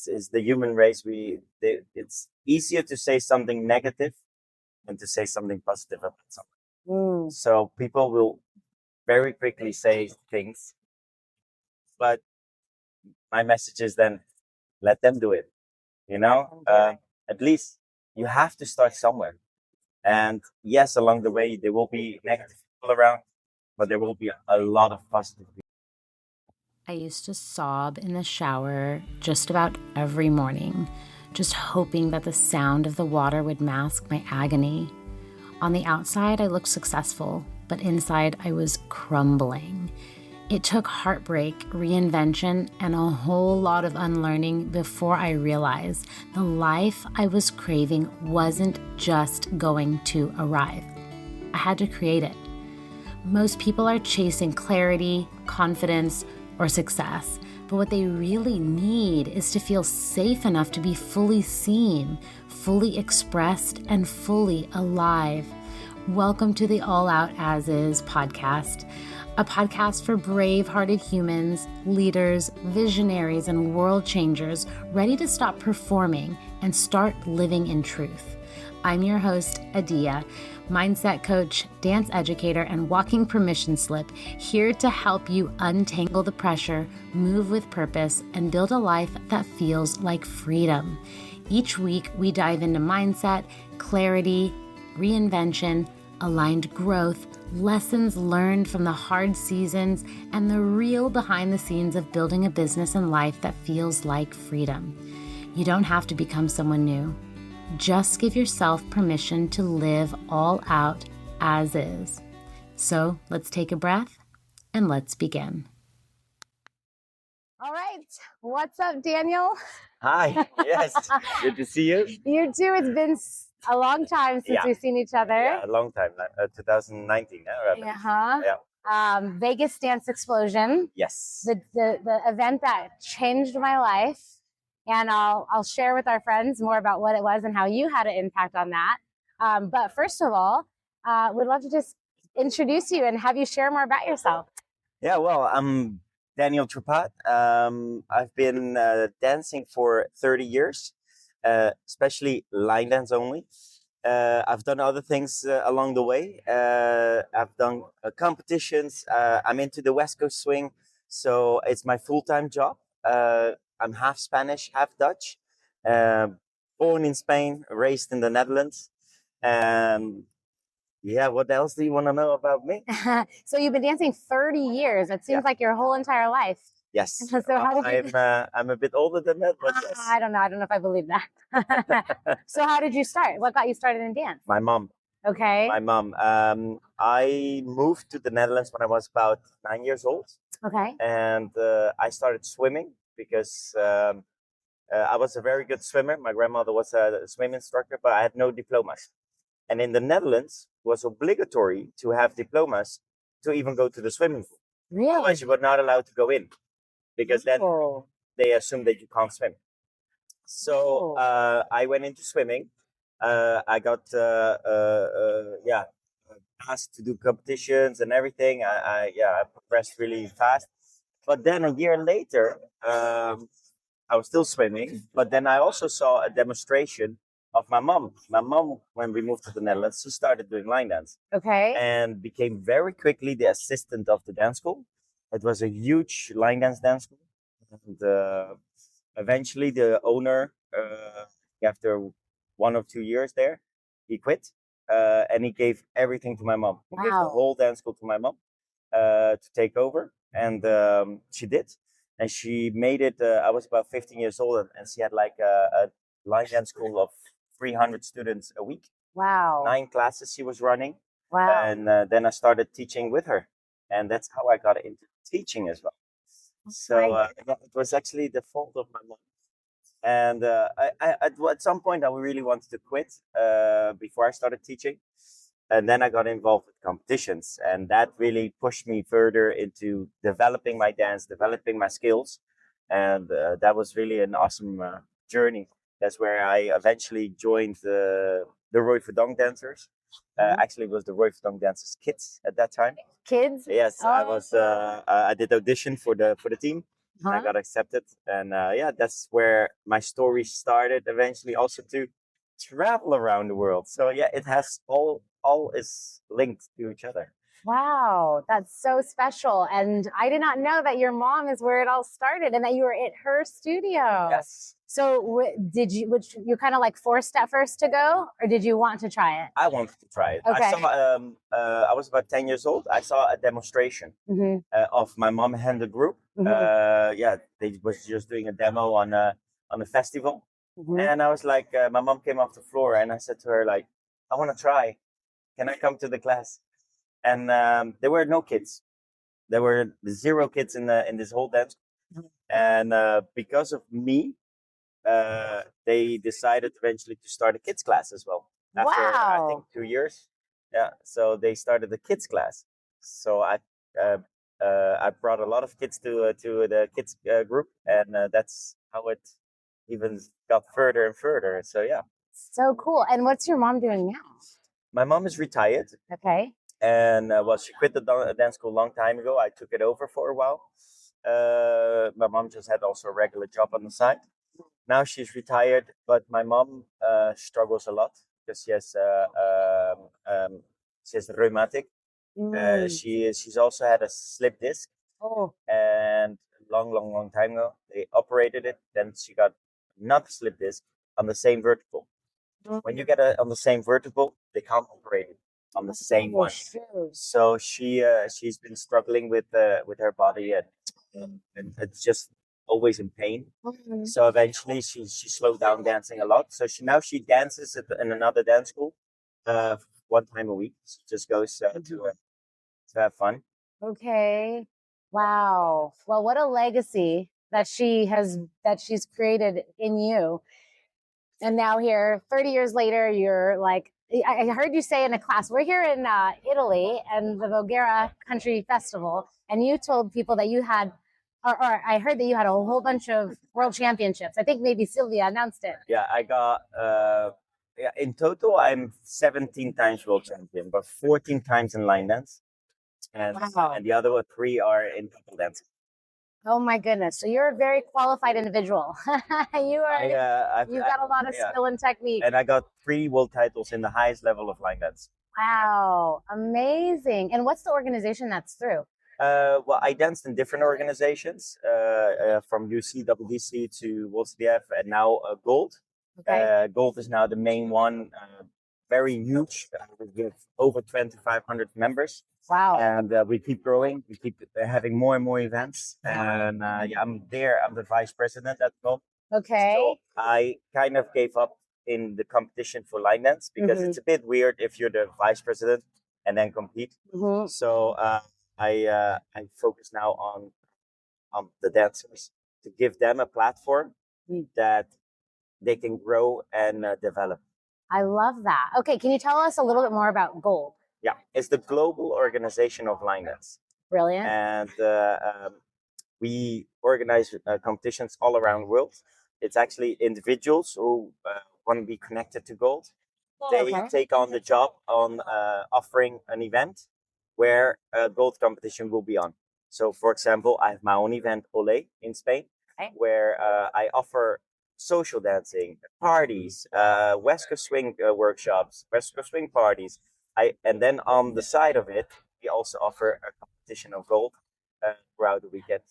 it's the human race. It's easier to say something negative than to say something positive about something. So people will very quickly say things, but my message is then let them do it. At least you have to start somewhere. And yes, along the way there will be negative people around, but there will be a lot of positive people. I used to sob in the shower just about every morning, just hoping that the sound of the water would mask my agony. On the outside, I looked successful, but inside, I was crumbling. It took heartbreak, reinvention, and a whole lot of unlearning before I realized the life I was craving wasn't just going to arrive. I had to create it. Most people are chasing clarity, confidence, or success, but what they really need is to feel safe enough to be fully seen, fully expressed, and fully alive. Welcome to the All Out As Is podcast, a podcast for brave-hearted humans, leaders, visionaries, and world changers ready to stop performing and start living in truth. I'm your host, Adia, mindset coach, dance educator, and walking permission slip, here to help you untangle the pressure, move with purpose, and build a life that feels like freedom. Each week, we dive into mindset, clarity, reinvention, aligned growth, lessons learned from the hard seasons, and the real behind the scenes of building a business and life that feels like freedom. You don't have to become someone new. Just give yourself permission to live all out as is. So let's take a breath and let's begin. All right. What's up, Daniel? Hi. Yes. Good to see you. You too. It's been a long time since we've seen each other. Yeah, a long time. 2019. Vegas Dance Explosion. Yes. The event that changed my life. And I'll share with our friends more about what it was and how you had an impact on that. But first of all, we'd love to just introduce you and have you share more about yourself. Yeah, well, I'm Daniel Trepat. I've been dancing for 30 years, especially line dance only. I've done other things along the way. I've done competitions. I'm into the West Coast swing, so it's my full-time job. I'm half Spanish, half Dutch. Born in Spain, raised in the Netherlands. Yeah, what else do you want to know about me? So you've been dancing 30 years. It seems like your whole entire life. Yes. So how did you... I'm a bit older than that, but yes. I don't know if I believe that. So how did you start? What got you started in dance? My mom. Okay. My mom. I moved to the Netherlands when I was about 9 years old. Okay. And I started swimming because I was a very good swimmer. My grandmother was a swim instructor, but I had no diplomas. And in the Netherlands, it was obligatory to have diplomas to even go to the swimming pool. Really? Otherwise, you were not allowed to go in because then they assume that you can't swim. So I went into swimming. I got asked to do competitions and everything. I progressed really fast. But then a year later, I was still swimming. But then I also saw a demonstration of my mom. My mom, when we moved to the Netherlands, she started doing line dance. Okay. And became very quickly the assistant of the dance school. It was a huge line dance school. And eventually the owner, after 1 or 2 years there, he quit. And he gave everything to my mom. He gave the whole dance school to my mom to take over. And she did. And she made it, I was about 15 years old, and she had like a line dance school of 300 students a week. Wow. 9 classes she was running. Wow. And then I started teaching with her. And that's how I got into teaching as well. So it was actually the fault of my mom. And at some point, I really wanted to quit before I started teaching. And then I got involved with competitions. And that really pushed me further into developing my dance, developing my skills. And that was really an awesome journey. That's where I eventually joined the Roy Verdonk dancers. Actually, it was the Roy Verdonk dancers kids at that time. Kids? Yes, I was. I did audition for the team, I got accepted, and that's where my story started. Eventually, also to travel around the world. So yeah, it has all is linked to each other. Wow, that's so special. And I did not know that your mom is where it all started and that you were at her studio. Yes. So you kind of like forced at first to go, or did you want to try it? I wanted to try it. Okay. I was about 10 years old. I saw a demonstration of my mom and the group. They was just doing a demo on a festival. And I was like, my mom came off the floor and I said to her, like, I want to try. Can I come to the class? And there were no kids. There were 0 kids in this whole dance. And because of me, they decided eventually to start a kids class as well. After I think 2 years. Yeah. So they started the kids class. So I brought a lot of kids to the kids group, and that's how it even got further and further. So yeah. So cool. And what's your mom doing now? My mom is retired. Okay. And she quit the dance school a long time ago. I took it over for a while. My mom just had also a regular job on the side. Now she's retired, but my mom struggles a lot because she has rheumatic. She's also had a slip disc. Oh. And long time ago they operated it. Then she got another slip disc on the same vertical. When you get it on the same vertical, they can't operate it on the same one. So she's been struggling with her body, and it's just always in pain. So eventually she slowed down dancing a lot. So she dances in another dance school 1 time a week. She just goes to have fun. Okay. Wow. Well, what a legacy that she's created in you. And now here, 30 years later, you're like, I heard you say in a class, we're here in Italy and the Voghera Country Festival, and you told people that you had, or I heard that you had a whole bunch of world championships. I think maybe Sylvia announced it. Yeah, I got, in total, I'm 17 times world champion, but 14 times in line dance. And the other 3 are in couple dancing. Oh my goodness! So you're a very qualified individual. You've got a lot of skill and technique. And I got 3 world titles in the highest level of line dance. Wow, amazing! And what's the organization that's through? Well, I danced in different organizations, from UCWDC to WCDF, and now Gold. Okay. Gold is now the main one, very huge. We have over 2,500 members. Wow. And we keep growing. We keep having more and more events. And I'm there. I'm the vice president at the moment. Okay. So I kind of gave up in the competition for line dance because it's a bit weird if you're the vice president and then compete. So I focus now on the dancers to give them a platform that they can grow and develop. I love that. Okay, can you tell us a little bit more about Gold? Yeah, it's the global organization of line dance. Brilliant. And we organize competitions all around the world. It's actually individuals who want to be connected to Gold. They take on the job on offering an event where a Gold competition will be on. So, for example, I have my own event, Ole, in Spain, where I offer social dancing, parties, West Coast swing workshops, West Coast swing parties. And then on the side of it, we also offer a competition of Gold throughout the weekend.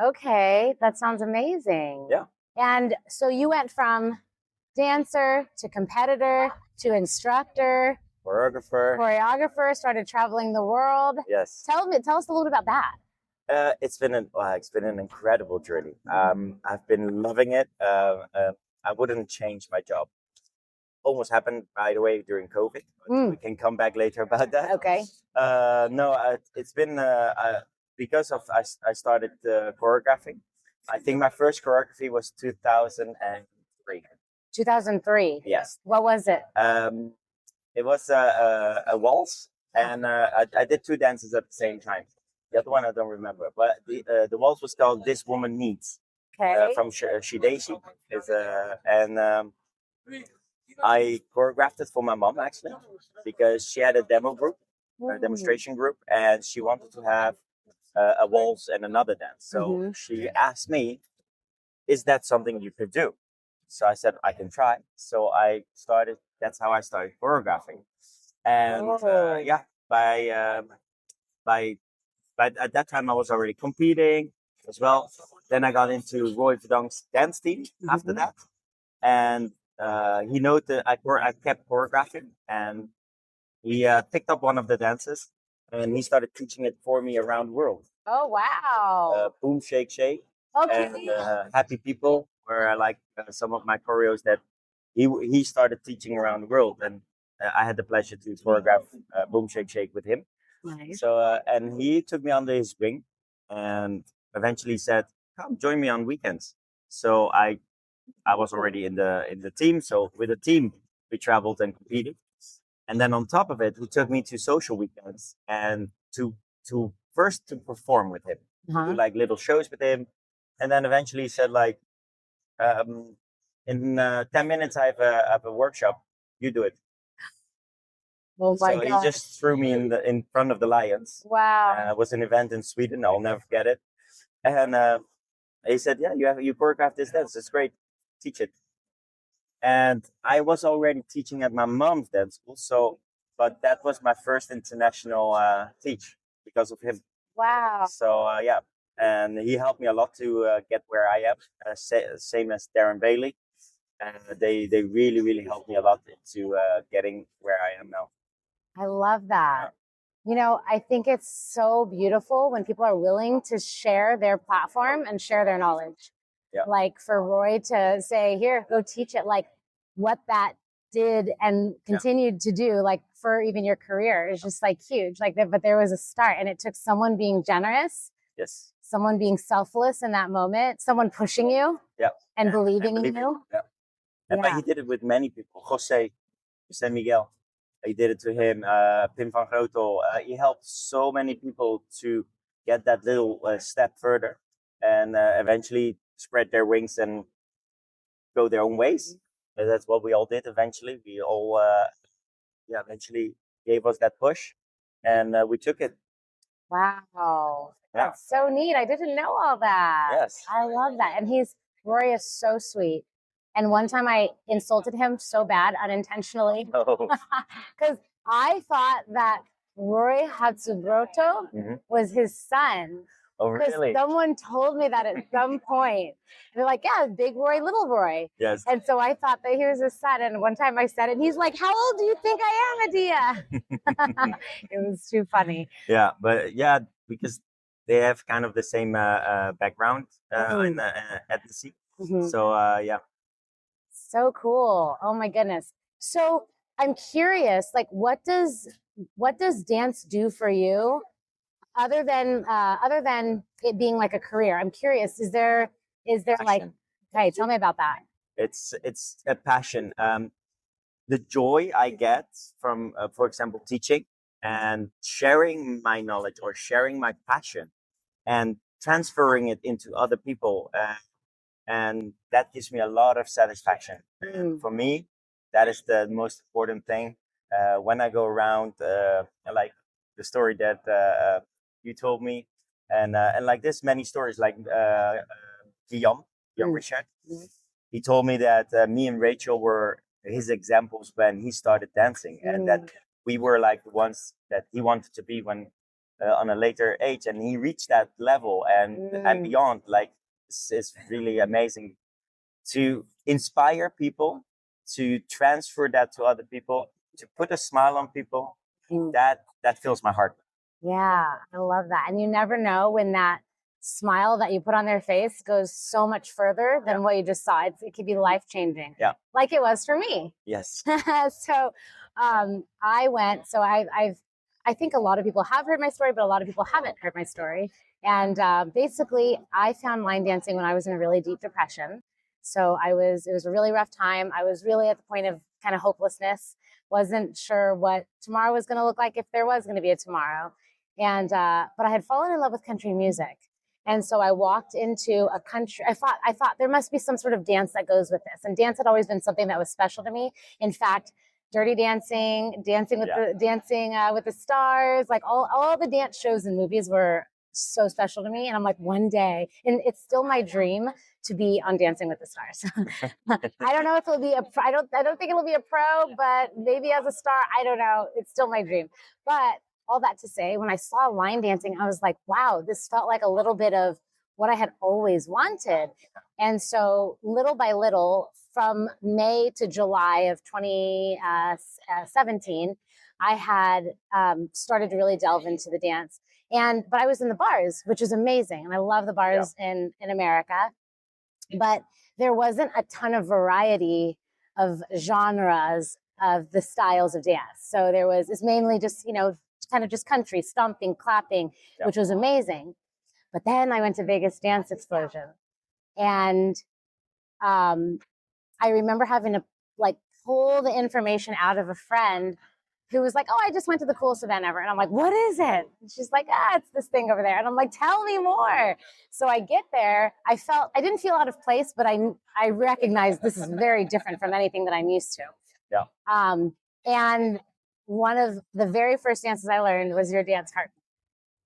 Okay, that sounds amazing. Yeah. And so you went from dancer to competitor to instructor, choreographer, started traveling the world. Yes. Tell us a little bit about that. It's been an incredible journey. I've been loving it. I wouldn't change my job. Almost happened, by the way, during COVID. We can come back later about that. Okay. It's been because of I started choreographing. I think my first choreography was 2003. 2003. Yes. What was it? It was a waltz, and I did 2 dances at the same time. The other one I don't remember, but the waltz was called "This Woman Needs." Okay. From Shideshi. I choreographed it for my mom actually, because she had a demonstration group, and she wanted to have a waltz and another dance. So she asked me, "Is that something you could do?" So I said, "I can try." So I started. That's how I started choreographing, and yeah, by but at that time I was already competing as well. Then I got into Roy Verdong's dance team after that, and he noted I kept choreographing, and he picked up one of the dances, and he started teaching it for me around the world. Oh, wow. Boom, shake, shake, Okay. and Happy People were like some of my choreos that he started teaching around the world, and I had the pleasure to choreograph Boom, Shake, Shake with him. Nice. So and he took me under his wing, and eventually said, "Come join me on weekends." So I was already in the team. So with the team, we traveled and competed, and then on top of it, he took me to social weekends and to first to perform with him, do like little shows with him, and then eventually said like, in 10 minutes I have a workshop. You do it. Oh my So he God. just threw me in front of the lions. Wow. It was an event in Sweden. I'll never forget it. And he said, "Yeah, you choreographed this dance. It's great. Teach it." And I was already teaching at my mom's dance school. So, but that was my first international teach because of him. Wow. So yeah, and he helped me a lot to get where I am. Same as Darren Bailey. They really helped me a lot into getting where I am now. I love that. You know, I think it's so beautiful when people are willing to share their platform and share their knowledge. Yeah. Like for Roy to say, "Here, go teach it," like what that did and continued to do, like for even your career, is just like huge. Like, but there was a start, and it took someone being generous, Yes. someone being selfless in that moment, someone pushing you, and believing in you. Yeah. But he did it with many people. Jose Miguel. He did it to him. Pim van Grotel. He helped so many people to get that little step further, and eventually spread their wings and go their own ways. And that's what we all did. Eventually, we all eventually gave us that push, and we took it. Wow. Yeah. That's so neat. I didn't know all that. Yes. I love that. And Roy is so sweet. And one time I insulted him so bad unintentionally Oh. because I thought that Roy Hatsubroto was his son. Oh, really? Someone told me that at some point. They're like, "Yeah, big Roy, little Roy." Yes. And so I thought that he was his son. And one time I said it, and he's like, "How old do you think I am, Adia?" It was too funny. Yeah, but yeah, because they have kind of the same background at the sea. So yeah. So cool. Oh my goodness. So I'm curious, like what does dance do for you other than it being like a career? I'm curious, is there like, hey, tell me about that. It's a passion. The joy I get from, for example, teaching and sharing my knowledge or sharing my passion and transferring it into other people. And that gives me a lot of satisfaction. For me, that is the most important thing. When I go around, like the story that you told me, and like this, many stories, like Guillaume Richard. He told me that me and Rachel were his examples when he started dancing, and that we were like the ones that he wanted to be when on a later age, and he reached that level and beyond. Like, it's really amazing to inspire people, to transfer that to other people, to put a smile on people. That fills my heart. Yeah, I love that. And you never know when that smile that you put on their face goes so much further than what you just saw. It could be life changing. Yeah, like it was for me. Yes. So I went. So I think a lot of people have heard my story, but a lot of people haven't heard my story. And basically, I found line dancing when I was in a really deep depression. So it was a really rough time. I was really at the point of kind of hopelessness. Wasn't sure what tomorrow was going to look like, if there was going to be a tomorrow. And but I had fallen in love with country music. And so I walked into a country. I thought there must be some sort of dance that goes with this. And dance had always been something that was special to me. In fact, Dirty Dancing, Dancing with the Stars, like all the dance shows and movies were so special to me. And I'm like, one day, and it's still my dream to be on Dancing with the Stars. I don't know if it'll be I don't think it'll be a pro, but maybe as a star, I don't know. It's still my dream. But all that to say, when I saw line dancing, I was like, wow, this felt like a little bit of what I had always wanted. And so little by little, from May to July of 2017, I had started to really delve into the dance. But I was in the bars, which is amazing. And I love the bars in America. But there wasn't a ton of variety of genres of the styles of dance. So it's mainly just, kind of just country, stomping, clapping, which was amazing. But then I went to Vegas Dance Explosion. And I remember having to pull the information out of a friend who was like, oh, I just went to the coolest event ever. And I'm like, what is it? And she's like, it's this thing over there. And I'm like, tell me more. So I get there. I didn't feel out of place, but I recognized this is very different from anything that I'm used to. Yeah. And one of the very first dances I learned was your dance heart.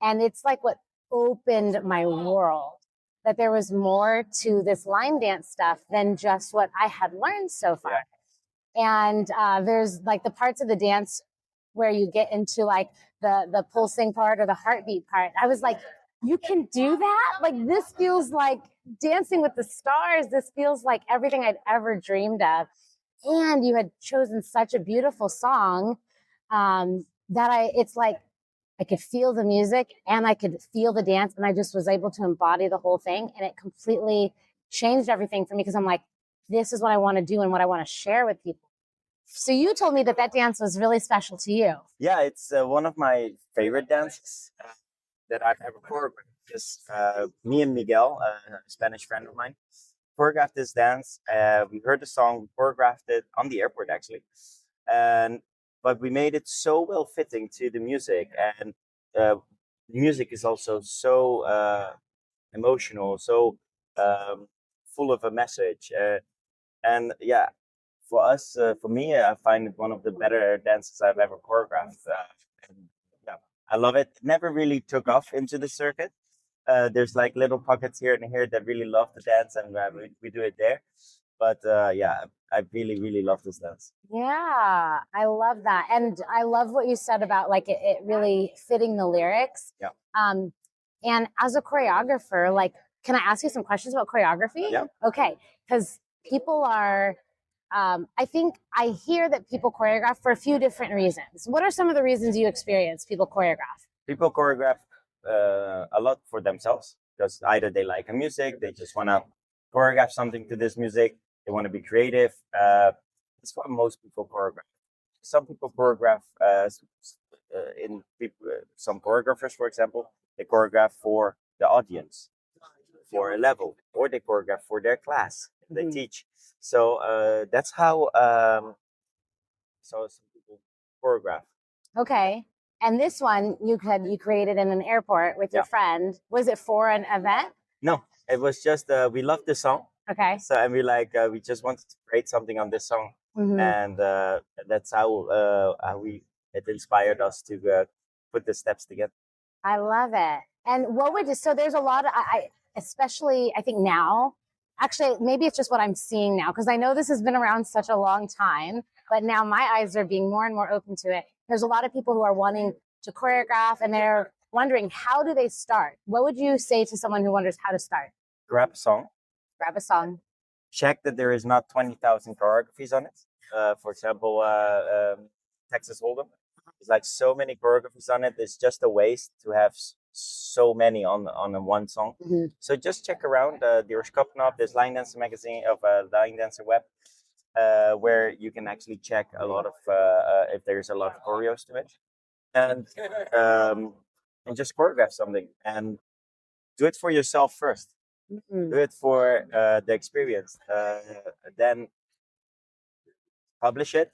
And it's like what opened my world, that there was more to this line dance stuff than just what I had learned so far. Yeah. And there's the parts of the dance where you get into the pulsing part or the heartbeat part. I was like, you can do that? This feels like Dancing with the Stars. This feels like everything I'd ever dreamed of. And you had chosen such a beautiful song that it's like I could feel the music and I could feel the dance, and I just was able to embody the whole thing. And it completely changed everything for me, because I'm like, this is what I want to do and what I want to share with people. So you told me that dance was really special to you. Yeah, it's one of my favorite dances that I've ever choreographed. Just me and Miguel, a Spanish friend of mine, choreographed this dance. We heard the song, we choreographed it on the airport actually, but we made it so well fitting to the music, and the music is also so emotional, so full of a message, and yeah. For us, for me, I find it one of the better dances I've ever choreographed. I love it. Never really took off into the circuit. There's little pockets here and here that really love the dance, and we do it there. But I really, really love this dance. Yeah, I love that. And I love what you said about it really fitting the lyrics. Yeah. And as a choreographer, can I ask you some questions about choreography? Yeah. Okay. Because people are... I think I hear that people choreograph for a few different reasons. What are some of the reasons you experience people choreograph? People choreograph a lot for themselves, because either they like a music, they just want to choreograph something to this music, they want to be creative. That's what most people choreograph. Some people choreograph, some choreographers, for example, they choreograph for the audience, for a level, or they choreograph for their class they teach. So that's how some people choreograph. Okay. And this one you created in an airport with your friend. Was it for an event? No, it was just we loved the song. Okay. So and we just wanted to create something on this song, and that's how it inspired us to put the steps together. I love it. And so there's a lot of especially I think now. Actually, maybe it's just what I'm seeing now, because I know this has been around such a long time, but now my eyes are being more and more open to it. There's a lot of people who are wanting to choreograph, and they're wondering, how do they start? What would you say to someone who wonders how to start? Grab a song. Grab a song. Check that there is not 20,000 choreographies on it. For example, Texas Hold'em. There's so many choreographies on it. It's just a waste to have so many on one song. So just check around. There's Kopknop, there's Line Dancer magazine of Line Dancer web, where you can actually check a lot of if there's a lot of choreos to it, and just choreograph something and do it for yourself first. Do it for the experience. Then publish it.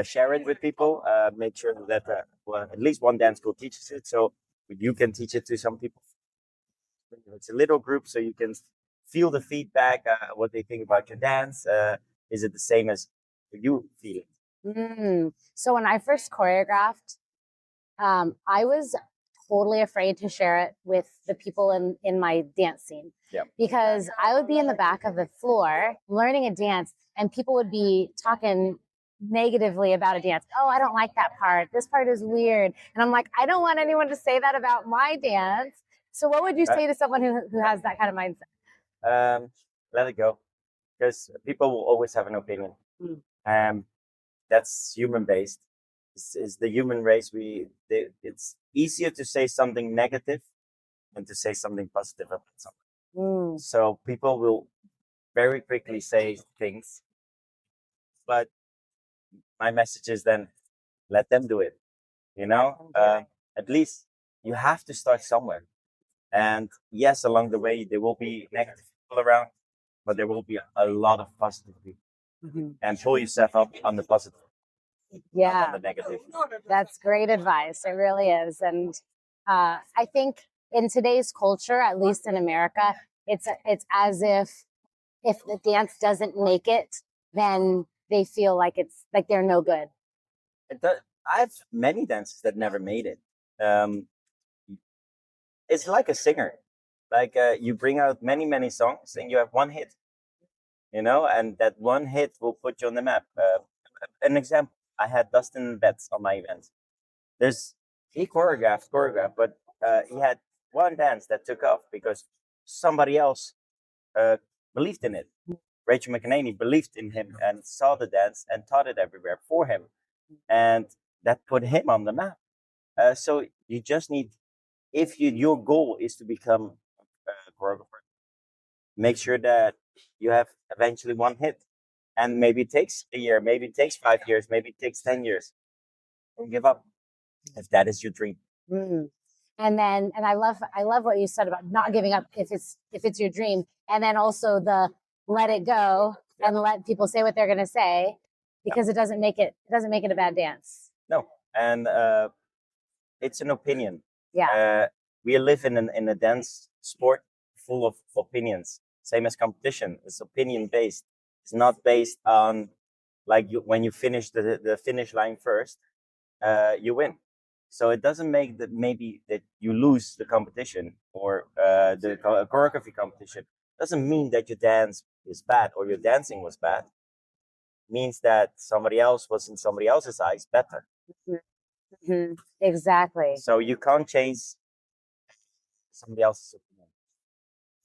Share it with people. Make sure that at least one dance school teaches it, so you can teach it to some people. It's a little group, so you can feel the feedback, what they think about your dance. Is it the same as you feel it? So when I first choreographed, I was totally afraid to share it with the people in my dance scene. Yeah. Because I would be in the back of the floor learning a dance, and people would be talking negatively about a dance. Oh, I don't like that part. This part is weird. And I'm like, I don't want anyone to say that about my dance. So what would you say to someone who has that kind of mindset? Let it go, because people will always have an opinion. That's human based. It's the human race. It's easier to say something negative than to say something positive about something. So people will very quickly say things, but my message is then let them do it. At least you have to start somewhere. And yes, along the way there will be negative people around, but there will be a lot of positive people. And pull yourself up on the positive. Yeah, on the negative. That's great advice. It really is. And I think in today's culture, at least in America, it's as if the dance doesn't make it, then they feel like it's like they're no good. I have many dancers that never made it. It's like a singer. Like you bring out many songs and you have one hit, and that one hit will put you on the map. An example, I had Dustin Betts on my event. He choreographed, but he had one dance that took off because somebody else believed in it. Rachel McEnany believed in him and saw the dance and taught it everywhere for him, and that put him on the map. So you just need, if your goal is to become a choreographer, make sure that you have eventually one hit, and maybe it takes a year, maybe it takes 5 years, maybe it takes 10 years. Don't give up if that is your dream. And I love what you said about not giving up if it's your dream, and then also the let it go and let people say what they're going to say, because it doesn't make it a bad dance. No, and it's an opinion. Yeah. We live in a dance sport full of opinions. Same as competition, it's opinion based. It's not based on when you finish the finish line first, you win. So it doesn't make that maybe that you lose the competition or the choreography competition. Doesn't mean that your dance is bad or your dancing was bad. It means that somebody else was in somebody else's eyes better. Exactly. So you can't change somebody else's opinion.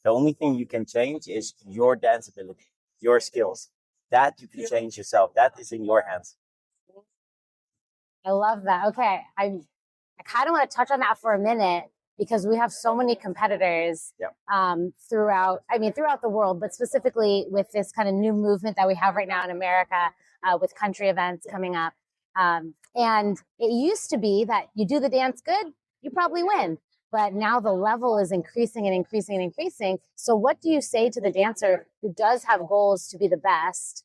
The only thing you can change is your dance ability, your skills. That you can change yourself. That is in your hands. I love that. Okay, I kind of want to touch on that for a minute, because we have so many competitors throughout the world, but specifically with this kind of new movement that we have right now in America with country events coming up. And it used to be that you do the dance good, you probably win. But now the level is increasing and increasing and increasing. So what do you say to the dancer who does have goals to be the best?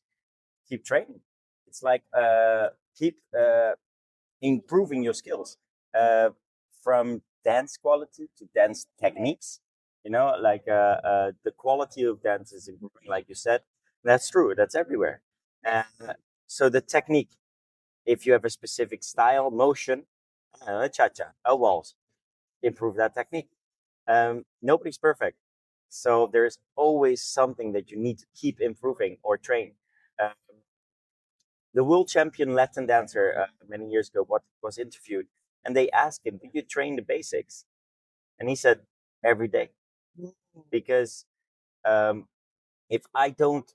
Keep training. It's like keep improving your skills. From dance quality to dance techniques, the quality of dance is improving, like you said. That's true. That's everywhere. So the technique, if you have a specific style, motion, a cha-cha, a waltz, improve that technique. Nobody's perfect. So there's always something that you need to keep improving or train. The world champion Latin dancer many years ago was interviewed, and they asked him, "Did you train the basics?" And he said, "Every day." Because if I don't,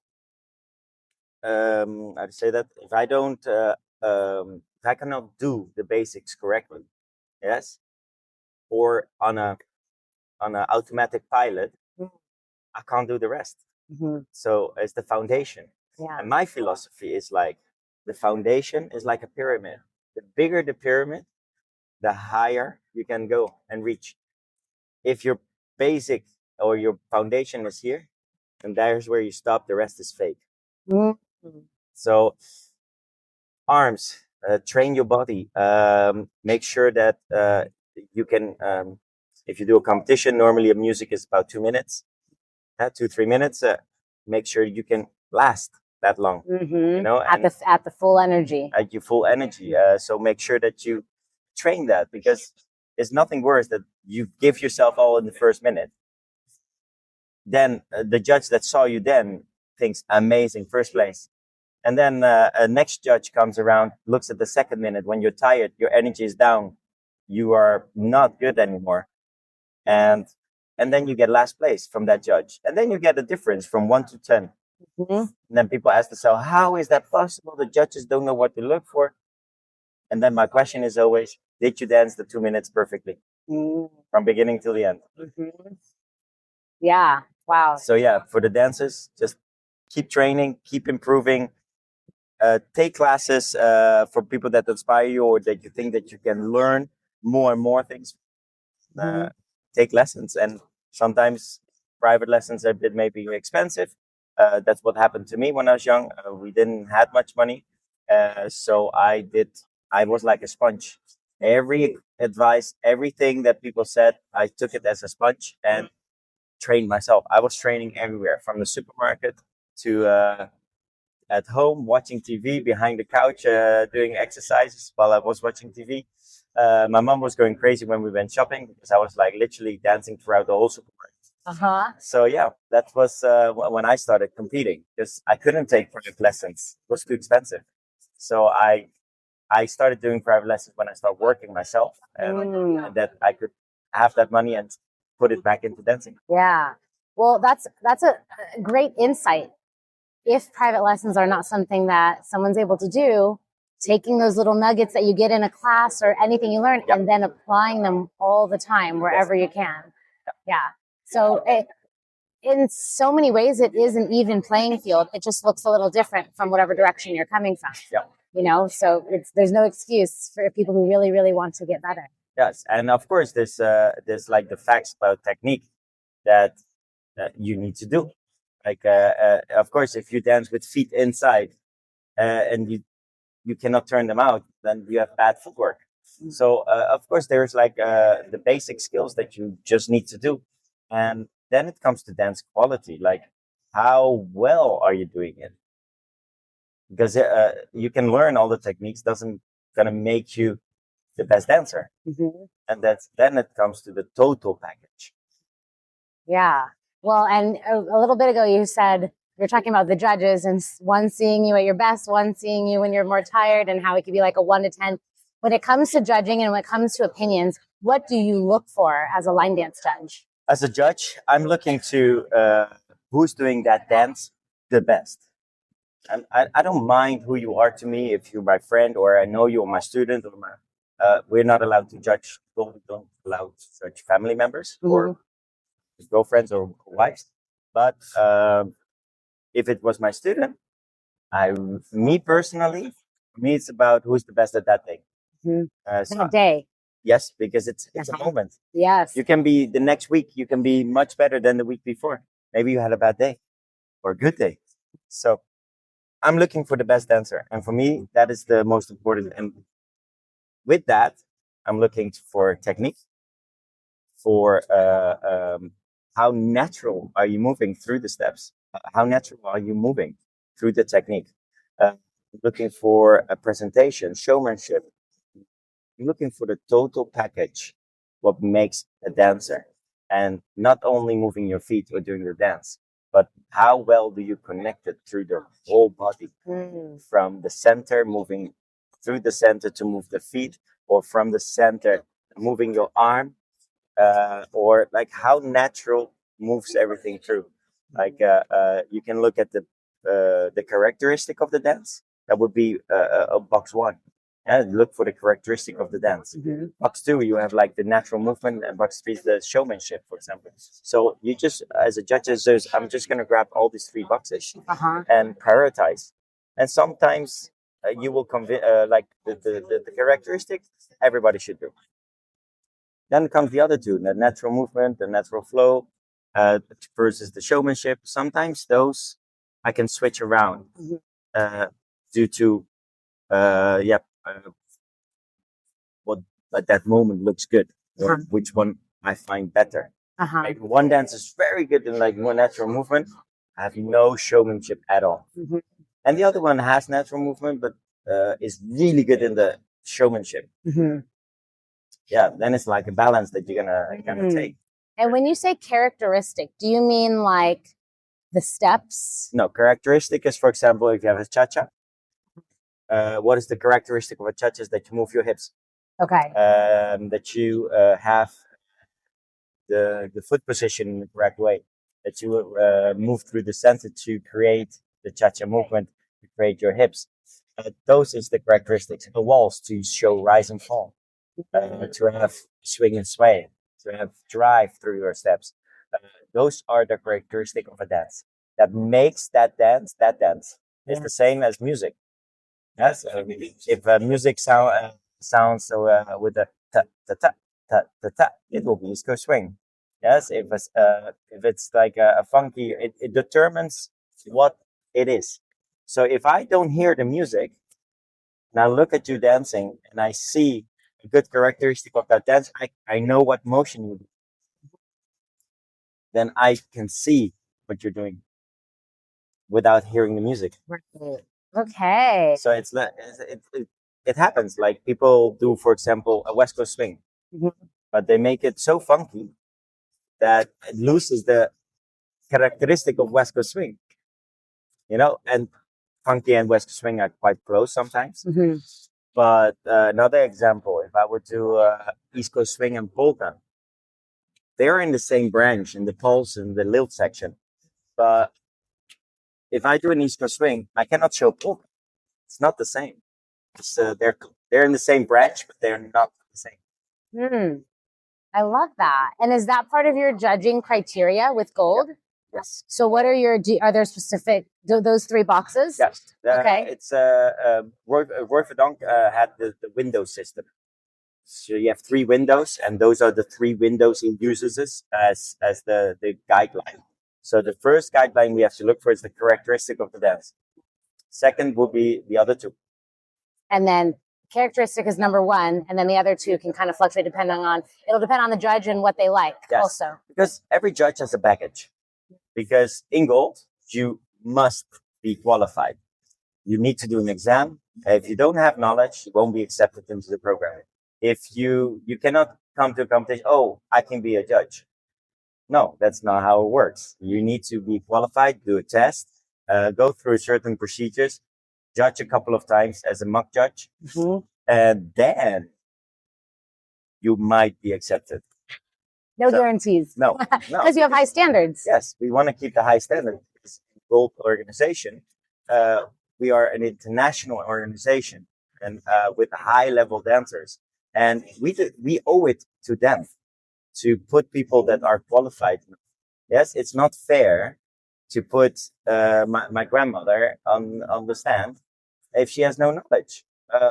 I'd say that if I don't, if I cannot do the basics correctly, yes, or on a automatic pilot, I can't do the rest. So it's the foundation. Yeah. And my philosophy is like, the foundation is like a pyramid. The bigger the pyramid, the higher you can go and reach. If your basic or your foundation is here, and there's where you stop, the rest is fake. So arms, train your body, make sure that you can, if you do a competition, normally a music is about 2 minutes, 2-3 minutes, make sure you can last that long, at the full energy. At your full energy. So make sure that you train that, because is nothing worse that you give yourself all in the first minute. Then the judge that saw you then thinks amazing, first place. And then a next judge comes around, looks at the second minute. When you're tired, your energy is down, you are not good anymore. And then you get last place from that judge. And then you get a difference from 1 to 10. Mm-hmm. And then people ask themselves, how is that possible? The judges don't know what to look for. And then my question is always, did you dance the 2 minutes perfectly? From beginning till the end? Mm-hmm. Yeah. Wow. So yeah, for the dancers, just keep training, keep improving. Take classes for people that inspire you or that you think that you can learn more and more things. Take lessons, and sometimes private lessons are a bit maybe expensive. That's what happened to me when I was young. We didn't have much money, so I was like a sponge. Every advice, everything that people said, I took it as a sponge and trained myself. I was training everywhere, from the supermarket to at home, watching TV behind the couch, doing exercises while I was watching TV. My mom was going crazy when we went shopping because I was like literally dancing throughout the whole supermarket. So yeah, that was when I started competing, because I couldn't take private lessons; it was too expensive. So I started doing private lessons when I started working myself, and that I could have that money and put it back into dancing. Yeah. Well, that's a great insight. If private lessons are not something that someone's able to do, taking those little nuggets that you get in a class or anything you learn, and then applying them all the time wherever you can. Yeah. So in so many ways, it is an even playing field. It just looks a little different from whatever direction you're coming from. You know, so there's no excuse for people who really, really want to get better. Yes, and of course, there's like the facts about technique that you need to do. Like, of course, if you dance with feet inside and you cannot turn them out, then you have bad footwork. So, of course, there's like the basic skills that you just need to do. And then it comes to dance quality. Like, how well are you doing it? Because you can learn all the techniques, doesn't gonna make you the best dancer. And then it comes to the total package. Yeah. Well, and a little bit ago, you said you're talking about the judges and one seeing you at your best, one seeing you when you're more tired, and how it could be like a 1 to 10. When it comes to judging and when it comes to opinions, what do you look for as a line dance judge? As a judge, I'm looking to who's doing that dance the best. And I don't mind who you are to me, if you're my friend or I know you're my student. Or we're not allowed to judge people. We don't allow to judge family members or girlfriends or wives. But if it was my student, me personally, for me, it's about who's the best at that thing. That day. Yes, because it's a moment. Yes. You can be the next week, you can be much better than the week before. Maybe you had a bad day or a good day. So I'm looking for the best dancer. And for me, that is the most important. And with that, I'm looking for technique, for how natural are you moving through the steps? How natural are you moving through the technique? Looking for a presentation, showmanship. Looking for the total package, what makes a dancer. And not only moving your feet or doing your dance, but how well do you connect it through the whole body? From the center, moving through the center to move the feet, or from the center, moving your arm, or like how natural moves everything through. Like you can look at the characteristic of the dance. That would be box 1. And look for the characteristic of the dance. Box 2, you have like the natural movement, and box 3 is the showmanship, for example. So you just, as a judge, I'm just going to grab all these 3 boxes and prioritize. And sometimes you will convince, like the characteristic, everybody should do. Then comes the other 2, the natural movement, the natural flow, versus the showmanship. Sometimes those I can switch around due to what at that moment looks good, or which one I find better. Maybe one dance is very good in like more natural movement, I have no showmanship at all. And the other one has natural movement, but is really good in the showmanship. then it's like a balance that you're gonna take. And when you say characteristic, do you mean like the steps? No, characteristic is, for example, if you have a cha-cha, what is the characteristic of a cha-cha is that you move your hips. Okay. That you have the foot position in the correct way, that you move through the center to create the cha-cha movement, to create your hips. Those is the characteristics. The walls to show rise and fall, to have swing and sway, to have drive through your steps. Those are the characteristic of a dance. That makes that dance that dance. It's the same as music. Yes, if music sounds with a ta ta ta ta ta ta, it will be disco swing. Yes, if it's like a funky, it determines what it is. So if I don't hear the music and I look at you dancing and I see a good characteristic of that dance, I know what motion you do. Then I can see what you're doing without hearing the music. Right. Okay. So it's not, it happens. Like people do, for example, a West Coast swing, but they make it so funky that it loses the characteristic of West Coast swing. And funky and West Coast swing are quite close sometimes. But another example, if I were to East Coast swing and polka, they're in the same branch in the pulse and the lilt section. But if I do an East Coast swing, I cannot show polka. It's not the same. It's, they're in the same branch, but they're not the same. I love that. And is that part of your judging criteria with gold? Yes. So what are there specific, those 3 boxes? Yes. Okay. It's Roy Verdonk had the window system. So you have 3 windows, and those are the 3 windows he uses as the guideline. So the first guideline we have to look for is the characteristic of the dance. Second will be the other 2. And then characteristic is number 1, and then the other 2 can kind of fluctuate it'll depend on the judge and what they like also. Because every judge has a baggage. Because in gold, you must be qualified. You need to do an exam. If you don't have knowledge, you won't be accepted into the program. If you cannot come to a competition, I can be a judge. No, that's not how it works. You need to be qualified, do a test, go through certain procedures, judge a couple of times as a mock judge, and then you might be accepted. No guarantees. No. Because you have high standards. Yes, we want to keep the high standard. Because Gold organization, we are an international organization and with high level dancers, and we owe it to them to put people that are qualified. Yes, it's not fair to put my grandmother on the stand if she has no knowledge,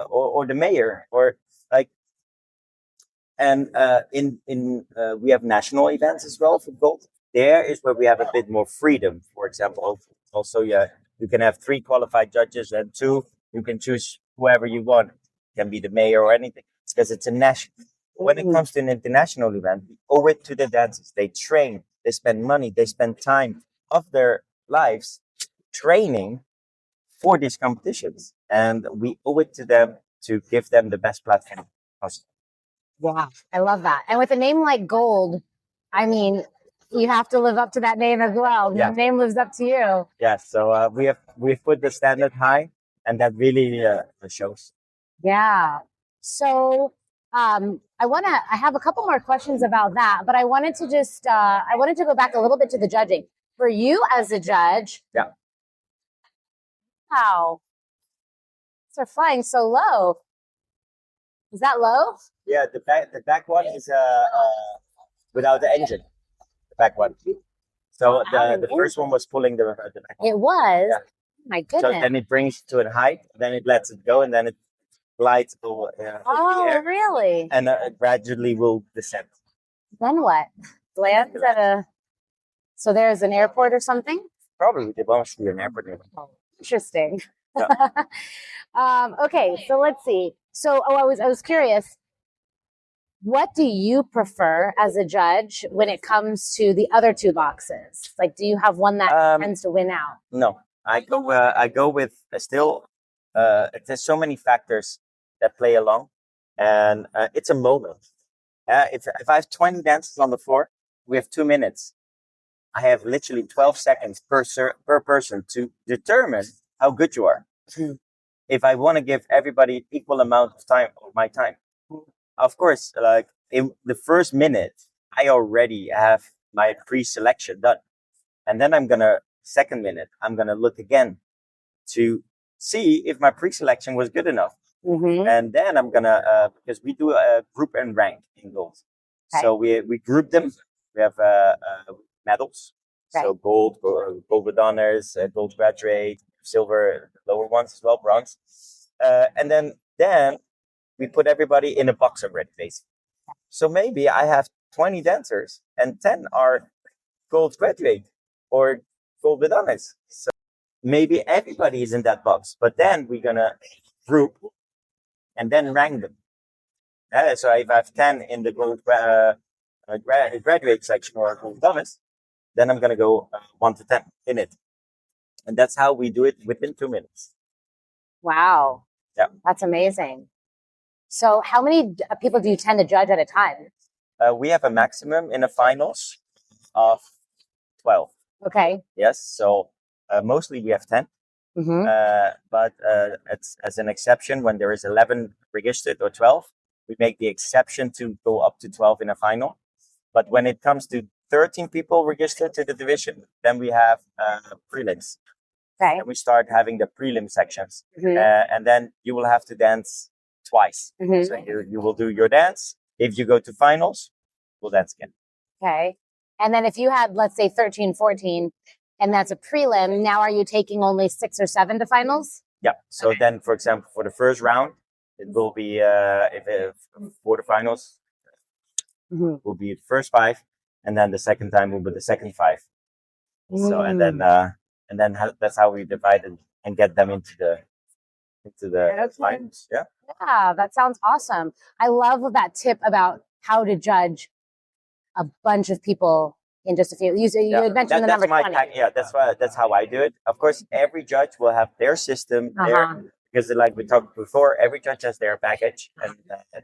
or the mayor, or like. And we have national events as well for gold. There is where we have a bit more freedom. For example, also you can have 3 qualified judges, and 2 you can choose whoever you want. It can be the mayor or anything, because it's a national. When it comes to an international event, we owe it to the dancers. They train, they spend money, they spend time of their lives training for these competitions, and we owe it to them to give them the best platform possible. Yeah, I love that. And with a name like Gold, I mean, you have to live up to that name as well. Yeah. The name lives up to you. Yeah, so we've put the standard high, and that really shows. Yeah. So I have a couple more questions about that, but I wanted to go back a little bit to the judging. For you as a judge, yeah. Wow, these are flying so low. Is that low? Yeah, the back one is without the engine. The back one. So the first one was pulling the back. It was. Yeah. My goodness. So then it brings to a height, then it lets it go, and then it glides over. Oh, the air, really? and gradually will descend. Then what? Lands at so there's an airport or something? Probably there must be an airport nearby. Oh, interesting. Yeah. Okay, so let's see. So I was curious. What do you prefer as a judge when it comes to the other 2 boxes? Like, do you have one that tends to win out? No, I go with still. There's so many factors that play along, and it's a moment. If I have 20 dancers on the floor, we have 2 minutes. I have literally 12 seconds per person to determine how good you are. If I want to give everybody equal amount of time of my time, of course, like in the first minute, I already have my pre-selection done, and then second minute, I'm gonna look again to see if my pre-selection was good enough. And then I'm gonna because we do a group and rank in gold. Okay. So we group them. We have medals. Right. So gold with honors, gold graduate, silver lower ones as well, bronze. And then we put everybody in a box already, basically. So maybe I have 20 dancers and 10 are gold graduate or gold with honors. So maybe everybody is in that box, but then we're gonna group and then rank them. So if I have 10 in the gold graduate section or gold honors, then I'm gonna go 1 to 10 in it, and that's how we do it within 2 minutes. Wow. Yeah. That's amazing. So how many people do you tend to judge at a time? We have a maximum in the finals of 12. Okay. Yes. So mostly we have 10. But it's as an exception when there is 11 registered or 12, we make the exception to go up to 12 in a final. But when it comes to 13 people registered to the division, then we have prelims. Okay. And we start having the prelim sections. And then you will have to dance twice. So you will do your dance. If you go to finals, we'll dance again. Okay. And then if you had, let's say 13, 14, and that's a prelim, now are you taking only 6 or 7 to finals? Yeah. So then, for example, for the first round, it will be for the finals, will be the first 5, and then the second time will be the second 5. So and then that's how we divide it and get them into the finals. Yeah. Yeah, that sounds awesome. I love that tip about how to judge a bunch of people in just a few. You had mentioned the number 20. That's how I do it. Of course, every judge will have their system because, like we talked before, every judge has their package and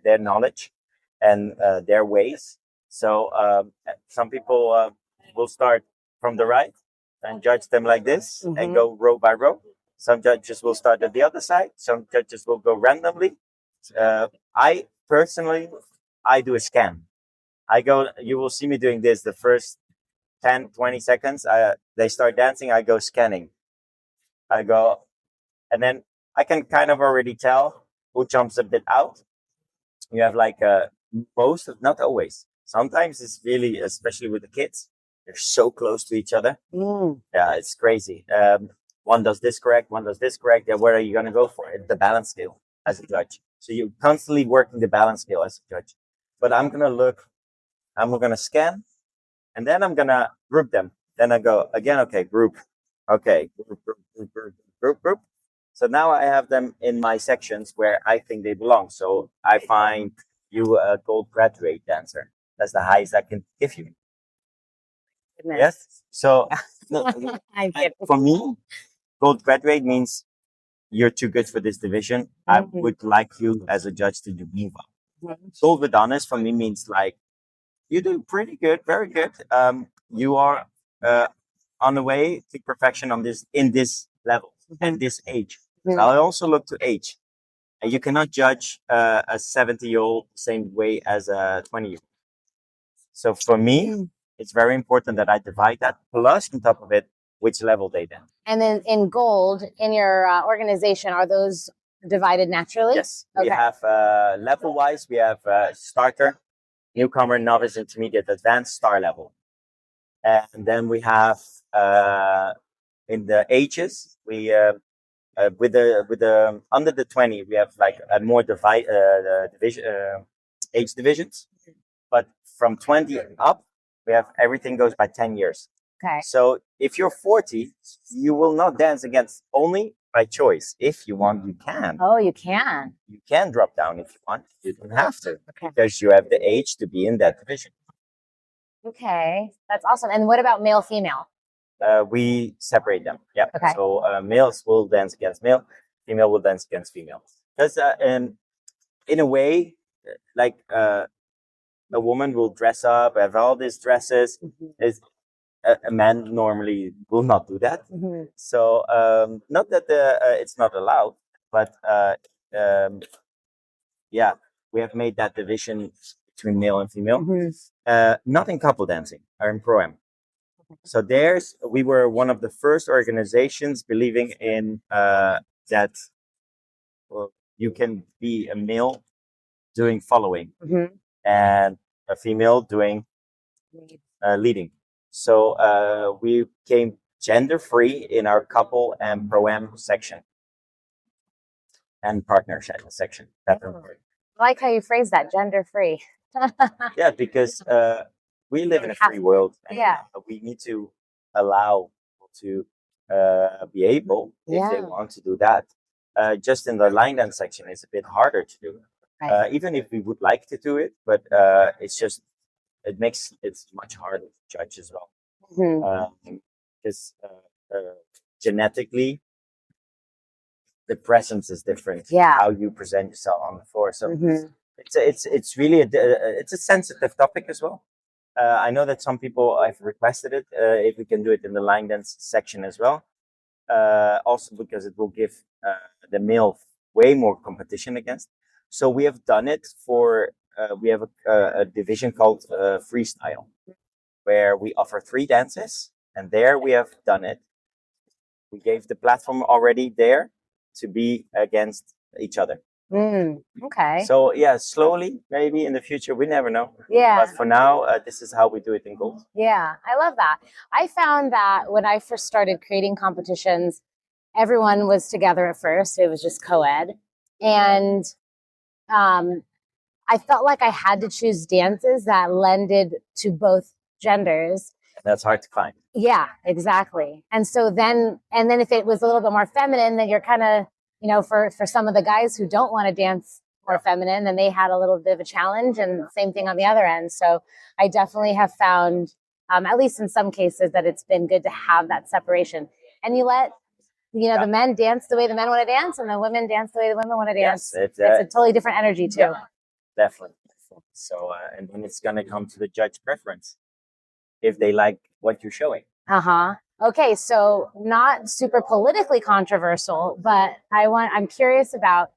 their knowledge and their ways. So some people will start from the right and judge them like this and go row by row. Some judges will start at the other side. Some judges will go randomly. I personally, I do a scan. You will see me doing this the first 10, 20 seconds. They start dancing. I go scanning. And then I can kind of already tell who jumps a bit out. You have like not always. Sometimes it's really, especially with the kids, they're so close to each other. Yeah, it's crazy. One does this correct, one does this correct. Yeah, where are you going to go for it? The balance scale as a judge. So you're constantly working the balance scale as a judge. But I'm going to scan, and then I'm going to group them. Then I go again, okay, group. Okay, group. So now I have them in my sections where I think they belong. So I find you a gold graduate dancer. That's the highest I can give you. Goodness. Yes. So for me, gold graduate means you're too good for this division. I would like you as a judge to move up. Gold with honors for me means like you do pretty good, very good. You are on the way to perfection in this level and this age. So I also look to age, and you cannot judge a 70-year-old the same way as a 20-year-old. So for me, it's very important that I divide that. Plus, on top of it, which level they dance. And then in gold, in your organization, are those divided naturally? Yes. We have level-wise, we have starter, newcomer, novice, intermediate, advanced, star level. And then we have in the ages, we with the under the 20, we have like a more division age divisions. But from 20 up, we have everything goes by 10 years. Okay. So if you're 40, you will not dance against only by choice. If you want, you can. Oh, you can. You can drop down if you want. You don't have to because you have the age to be in that division. Okay, that's awesome. And what about male, female? We separate them. Yeah. Okay. So males will dance against male, female will dance against female. Because in a way, like a woman will dress up, have all these dresses. Is a man normally will not do that. So not that it's not allowed, but yeah, we have made that division between male and female. Not in couple dancing or in pro-am. So we were one of the first organizations believing in that you can be a male doing following and a female doing leading. So we came gender free in our couple and pro-am section and partner section. That's important. I like how you phrase that, gender free. Yeah, because we live in a free world. And, we need to allow people to be able, if they want to do that. Just in the line dance section, it's a bit harder to do. Even if we would like to do it, but it makes it much harder to judge as well. Because genetically, the presence is different. How you present yourself on the floor. So it's really it's a sensitive topic as well. I know that some people have requested it if we can do it in the line dance section as well. Also because it will give the male way more competition against. So we have done it for we have a division called freestyle, where we offer 3 dances, and there we have done it. We gave the platform already there to be against each other. Okay. So yeah, slowly, maybe in the future, we never know. Yeah. But for now, this is how we do it in gold. Yeah, I love that. I found that when I first started creating competitions, everyone was together at first. It was just co-ed. And I felt like I had to choose dances that lended to both genders. That's hard to find. Yeah, exactly. And so then if it was a little bit more feminine, then you're kind of, for some of the guys who don't want to dance more feminine, then they had a little bit of a challenge, and same thing on the other end. So I definitely have found, at least in some cases, that it's been good to have that separation. And you let, the men dance the way the men want to dance, and the women dance the way the women want to dance. Yes, it's a totally different energy too. Yeah, definitely. So, and then it's going to come to the judge preference, if they like what you're showing. Okay, so not super politically controversial, but I'm curious about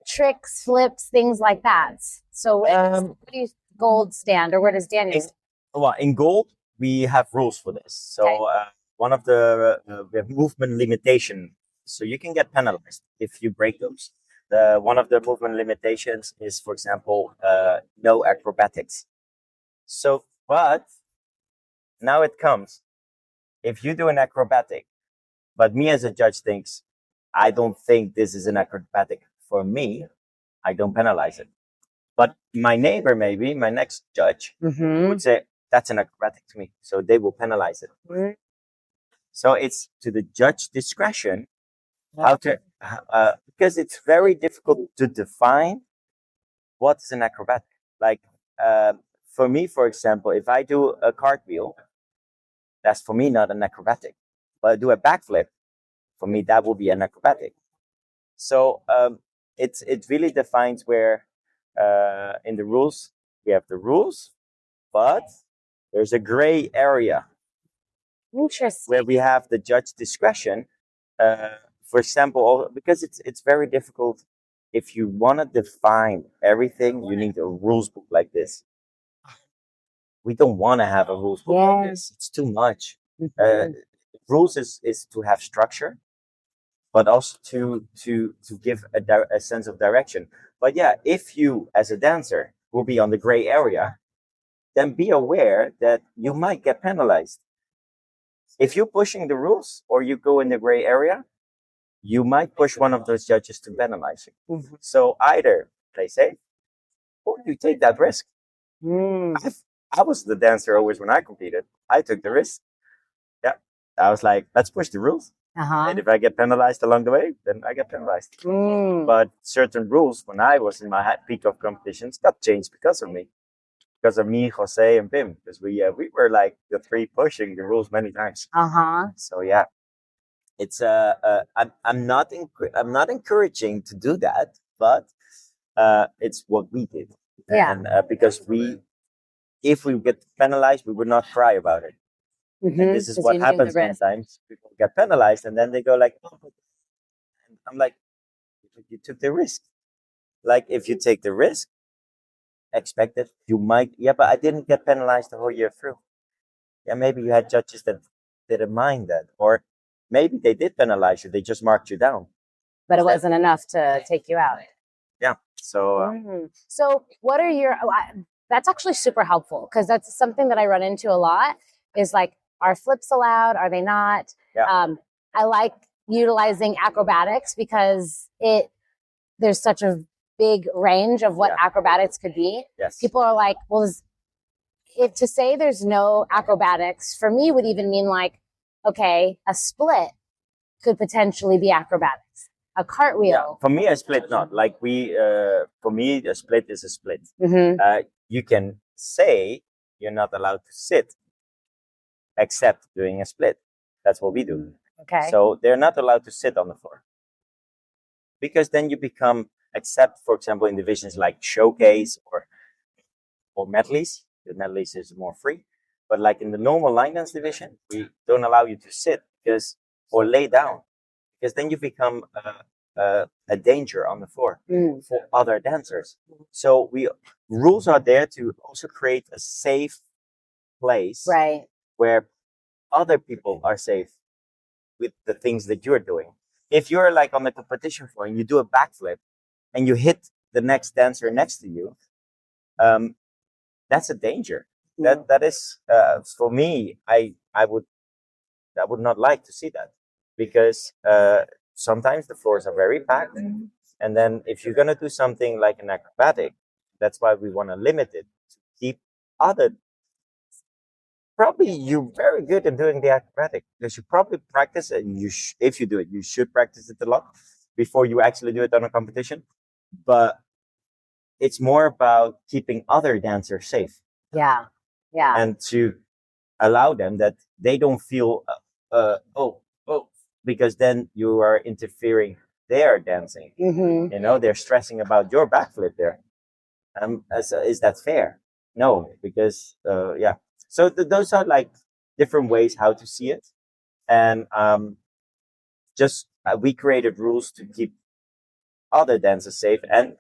tricks, flips, things like that. So where do gold stand, or where does Daniel stand? Well, in gold, we have rules for this. So one of the we have movement limitation. So you can get penalized if you break those. One of the movement limitations is, for example, no acrobatics. So, but now it comes. If you do an acrobatic, but me as a judge thinks, I don't think this is an acrobatic for me, I don't penalize it. But my neighbor, maybe my next judge, would say, that's an acrobatic to me. So they will penalize it. So it's to the judge discretion how to, because it's very difficult to define what is an acrobatic. Like for me, for example, if I do a cartwheel, that's for me not an acrobatic. But I do a backflip, for me that will be an acrobatic. So it really defines where in the rules we have the rules, but there's a gray area. Interesting. Where we have the judge discretion. For example, because it's very difficult. If you want to define everything, you need a rules book like this. We don't want to have a rules book like this. It's too much. Rules is to have structure, but also to give a sense of direction. But yeah, if you as a dancer will be on the gray area, then be aware that you might get penalized. If you're pushing the rules or you go in the gray area, you might push one of those judges to penalize you. So either play safe or you take that risk. I was the dancer always when I competed. I took the risk. Yeah. I was like, let's push the rules. And if I get penalized along the way, then I get penalized. But certain rules, when I was in my peak of competitions, got changed because of me. Because of me, Jose, and Pim. Because we were like the 3 pushing the rules many times. So yeah. It's I'm not encouraging to do that, but it's what we did. And because we if we get penalized, we would not cry about it. Mm-hmm. And this is what happens sometimes. People get penalized and then they go like, oh, I'm like, you took the risk. Like, if you take the risk, expect it, you might, yeah, but I didn't get penalized the whole year through. Yeah, maybe you had judges that didn't mind that. Or maybe they did penalize you, they just marked you down. But it wasn't enough to take you out. Yeah. So, so what are your, that's actually super helpful, because that's something that I run into a lot is like, are flips allowed? Are they not? Yeah. I like utilizing acrobatics because there's such a big range of what acrobatics could be. Yes. People are like, well, if to say there's no acrobatics for me would even mean like, okay, a split could potentially be acrobatics. A cartwheel. Yeah. For me, a split not. Like for me, a split is a split. Mm-hmm. You can say you're not allowed to sit except doing a split. That's what we do. Okay. So they're not allowed to sit on the floor. Because then you become, except for example in divisions like showcase or medleys. The medleys is more free. But like in the normal line dance division, we don't allow you to sit or lay down. Because then you become a danger on the floor for other dancers. So rules are there to also create a safe place, right, where other people are safe with the things that you're doing. If you're like on the competition floor and you do a backflip and you hit the next dancer next to you, that's a danger. That is for me. I would not like to see that, because sometimes the floors are very packed, and then if you're gonna do something like an acrobatic, that's why we want to limit it to keep other. Probably you're very good in doing the acrobatic, because you probably practice, and if you do it, you should practice it a lot before you actually do it on a competition. But it's more about keeping other dancers safe. Yeah. And to allow them that they don't feel, because then you are interfering their dancing. Mm-hmm. You know, they're stressing about your backflip there. Is that fair? No, because So those are like different ways how to see it, and we created rules to keep other dancers safe, and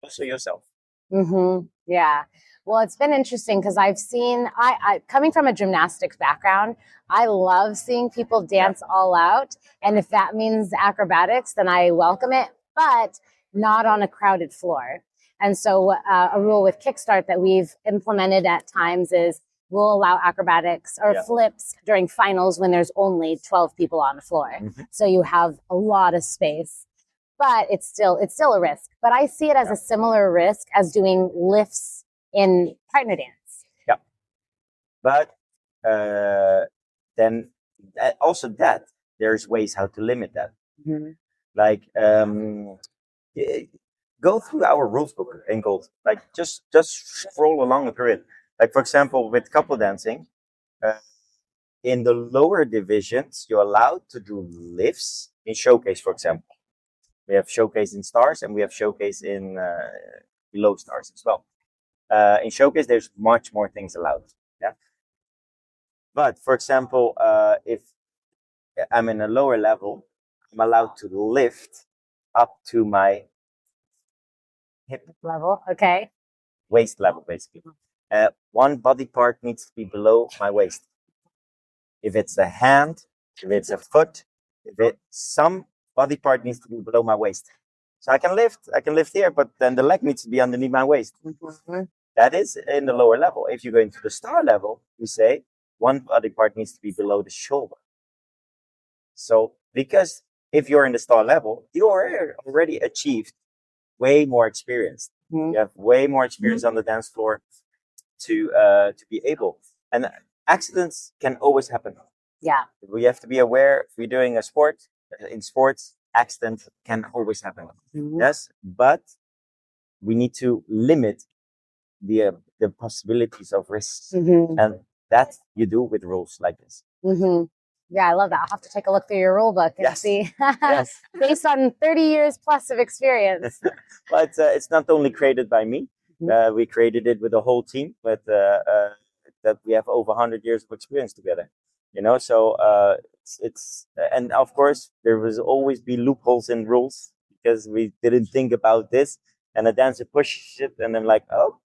also yourself. Mm-hmm. Yeah. Well, it's been interesting because I've seen, I coming from a gymnastics background, I love seeing people dance all out. And if that means acrobatics, then I welcome it, but not on a crowded floor. And so a rule with Kickstart that we've implemented at times is we'll allow acrobatics or flips during finals when there's only 12 people on the floor. Mm-hmm. So you have a lot of space. But it's still a risk. But I see it as a similar risk as doing lifts in partner dance. Yeah. But then also there's ways how to limit that. Mm-hmm. Like go through our rules book in gold. Like just scroll along through it. Like for example, with couple dancing, in the lower divisions, you're allowed to do lifts in showcase, for example. We have showcase in stars, and we have showcase in below stars as well. In showcase, there's much more things allowed. Yeah. But for example, if I'm in a lower level, I'm allowed to lift up to my hip level. Okay. Waist level, basically. One body part needs to be below my waist. If it's a hand, if it's a foot, some body part needs to be below my waist. So I can lift here, but then the leg needs to be underneath my waist. Mm-hmm. That is in the lower level. If you go into the star level, we say one body part needs to be below the shoulder. So because if you're in the star level, you are already achieved way more experience. Mm-hmm. You have way more experience on the dance floor to be able. And accidents can always happen. Yeah. We have to be aware if we're doing a sport. In sports, accidents can always happen. Mm-hmm. Yes, but we need to limit the possibilities of risks, and that you do with rules like this. Mm-hmm. Yeah, I love that. I'll have to take a look through your rule book and see. Based on 30 years plus of experience. But it's not only created by me. Mhm. We created it with a whole team, but that we have over 100 years of experience together. So it's and of course there will always be loopholes in rules because we didn't think about this, and a dancer pushes it, and then like, oh,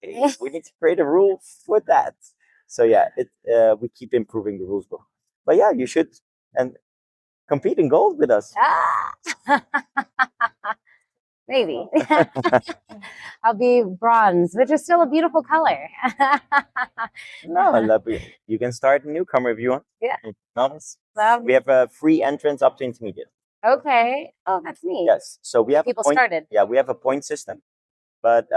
we need to create a rule for that. So yeah, we keep improving the rules book. But yeah, you should and compete in gold with us. Ah! Maybe. I'll be bronze, which is still a beautiful color. No, I love it. You can start a newcomer if you want. Yeah. Novice. Love. We have a free entrance up to intermediate. Okay. Oh, that's neat. Yes. So we have People a point. started. Yeah, we have a point system, but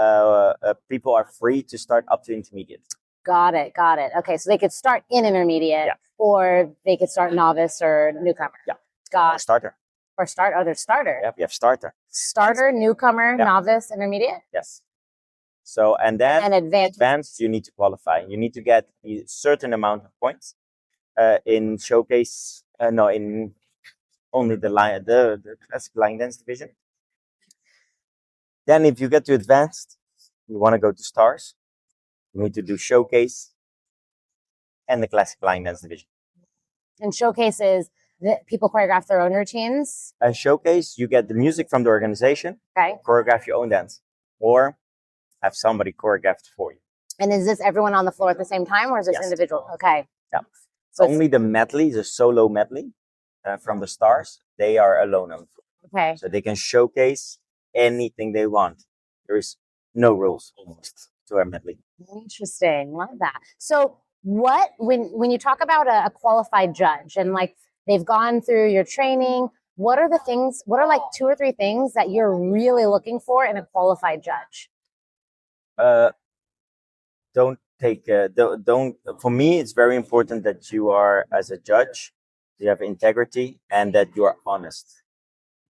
people are free to start up to intermediate. Got it. Got it. Okay. So they could start in intermediate, Yeah. or they could start novice or newcomer. Yeah. Got Starter. Or start. Oh, there's starter. Yeah, we have starter. Starter, newcomer, Yeah. novice, intermediate, Yes. So and then and advanced. advanced, you need to qualify. You need to get a certain amount of points in showcase. No, in only the classic line dance division. Then, if you get to advanced, you want to go to stars. You need to do showcase and the classic line dance division. And showcases that people choreograph their own routines. And showcase, you get the music from the organization, Okay. choreograph your own dance, or have somebody choreograph it for you. And is this everyone on the floor at the same time, or is this Yes. individual? Okay. Yeah. So Only the medley, the solo medley from the stars, they are alone on the floor. okay. So they can showcase anything they want. There is no rules almost to our medley. Interesting. Love that. So what when you talk about a qualified judge and like they've gone through your training, what are like 2 or 3 things that you're really looking for in a qualified judge? Don't take don't for me it's very important that you are, as a judge, you have integrity and that you are honest,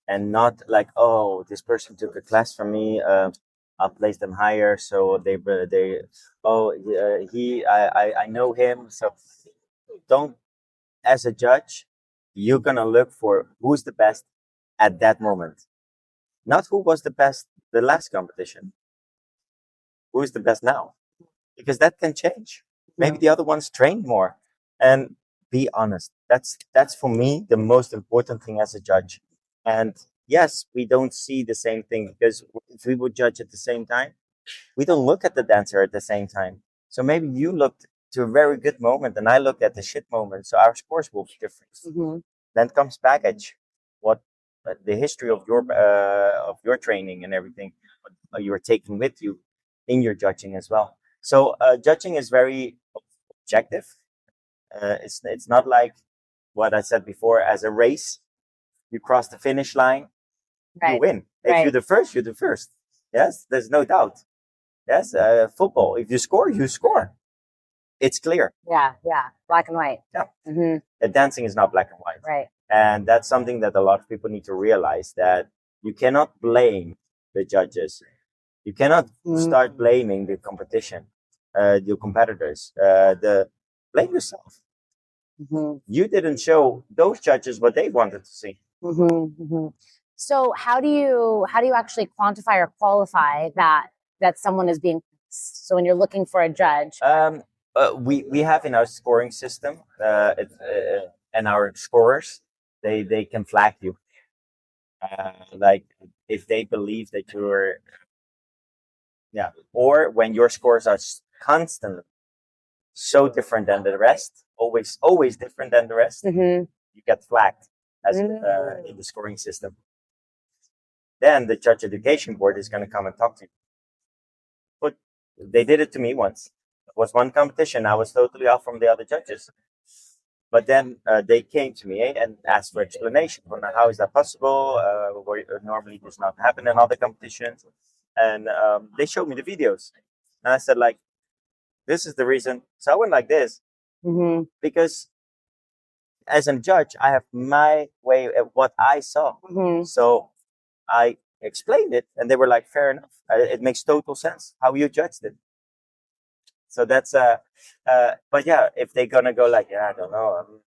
and not like, oh, this person took a class from me, I'll place them higher, so they I know him. So don't, as a judge, you're gonna look for who's the best at that moment, not who was the best the last competition, who is the best now, because that can change. Maybe the other ones trained more. And be honest. That's for me the most important thing as a judge. And yes, we don't see the same thing, because if we would judge at the same time, we don't look at the dancer at the same time. So maybe you looked to a very good moment and I looked at the shit moment. So our scores will be different. Mm-hmm. Then comes baggage, what the history of your training and everything you're taking with you in your judging as well. So judging is very objective. It's not like what I said before. As a race, you cross the finish line, you win. If you're the first, you're the first. Yes, there's no doubt. Yes, football. If you score, you score. It's clear. Yeah, black and white. Yeah. Mm-hmm. Dancing is not black and white. Right. And that's something that a lot of people need to realize, that you cannot blame the judges. You cannot start blaming the competition, your competitors. Blame yourself. Mm-hmm. You didn't show those judges what they wanted to see. Mm-hmm. Mm-hmm. So how do you actually quantify or qualify that someone is being? So when you're looking for a judge, we have in our scoring system, and our scorers, they can flag you. Like if they believe that you're, or when your scores are constantly so different than the rest, always different than the rest, you get flagged as in the scoring system. Then the judge education board is going to come and talk to you. But they did it to me once. It was one competition. I was totally off from the other judges. But then they came to me and asked for explanation. How is that possible? Normally does not happen in other competitions. And they showed me the videos. And I said, like, this is the reason. So I went like this. Because as a judge, I have my way of what I saw. So I explained it, and they were like, fair enough. It makes total sense how you judged it. So that's but yeah, if they're gonna go like, I don't know,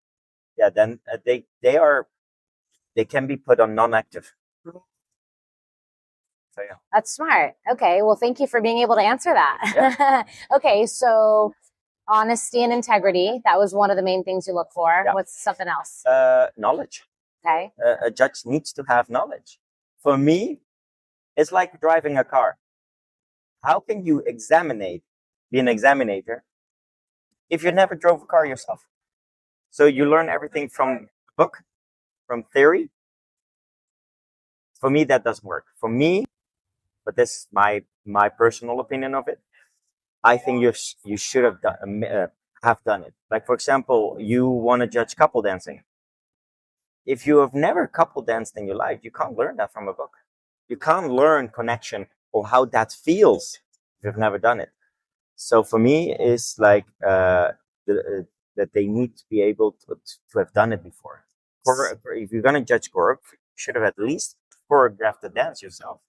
then they can be put on non-active. So yeah. That's smart. Okay. Well, thank you for being able to answer that. Yeah. Okay. So honesty and integrity, that was one of the main things you look for. Yeah. What's something else? Knowledge. Okay. A judge needs to have knowledge. For me, it's like driving a car. How can you be an examinator, if you never drove a car yourself? So you learn everything from book, from theory. For me, that doesn't work. For me, but this is my personal opinion of it. I think you should have done it. Like for example, you want to judge couple dancing. If you have never couple danced in your life, you can't learn that from a book. You can't learn connection or how that feels if you've never done it. So for me, it's like that they need to be able to have done it before. If you're gonna judge choreography, you should have at least choreographed the dance yourself.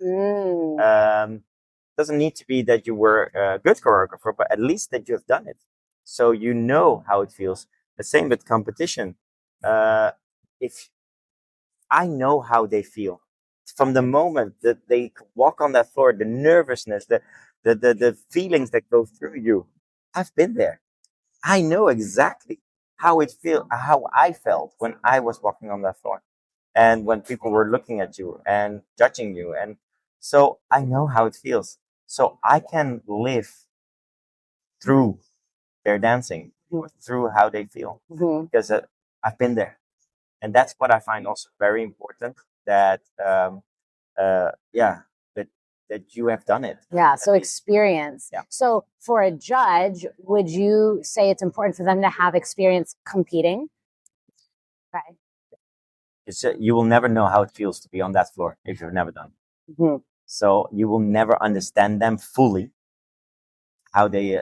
Doesn't need to be that you were a good choreographer, but at least that you have done it, so you know how it feels. The same with competition. If I know how they feel from the moment that they walk on that floor, the nervousness, the feelings that go through you. I've been there. I know exactly how I felt when I was walking on that floor, and when people were looking at you and judging you, and so I know how it feels. So I can live through their dancing, through how they feel, because I've been there. And that's what I find also very important, that that you have done it. Yeah, so experience. Yeah. So for a judge, would you say it's important for them to have experience competing? Okay. You will never know how it feels to be on that floor if you've never done it. So you will never understand them fully, how they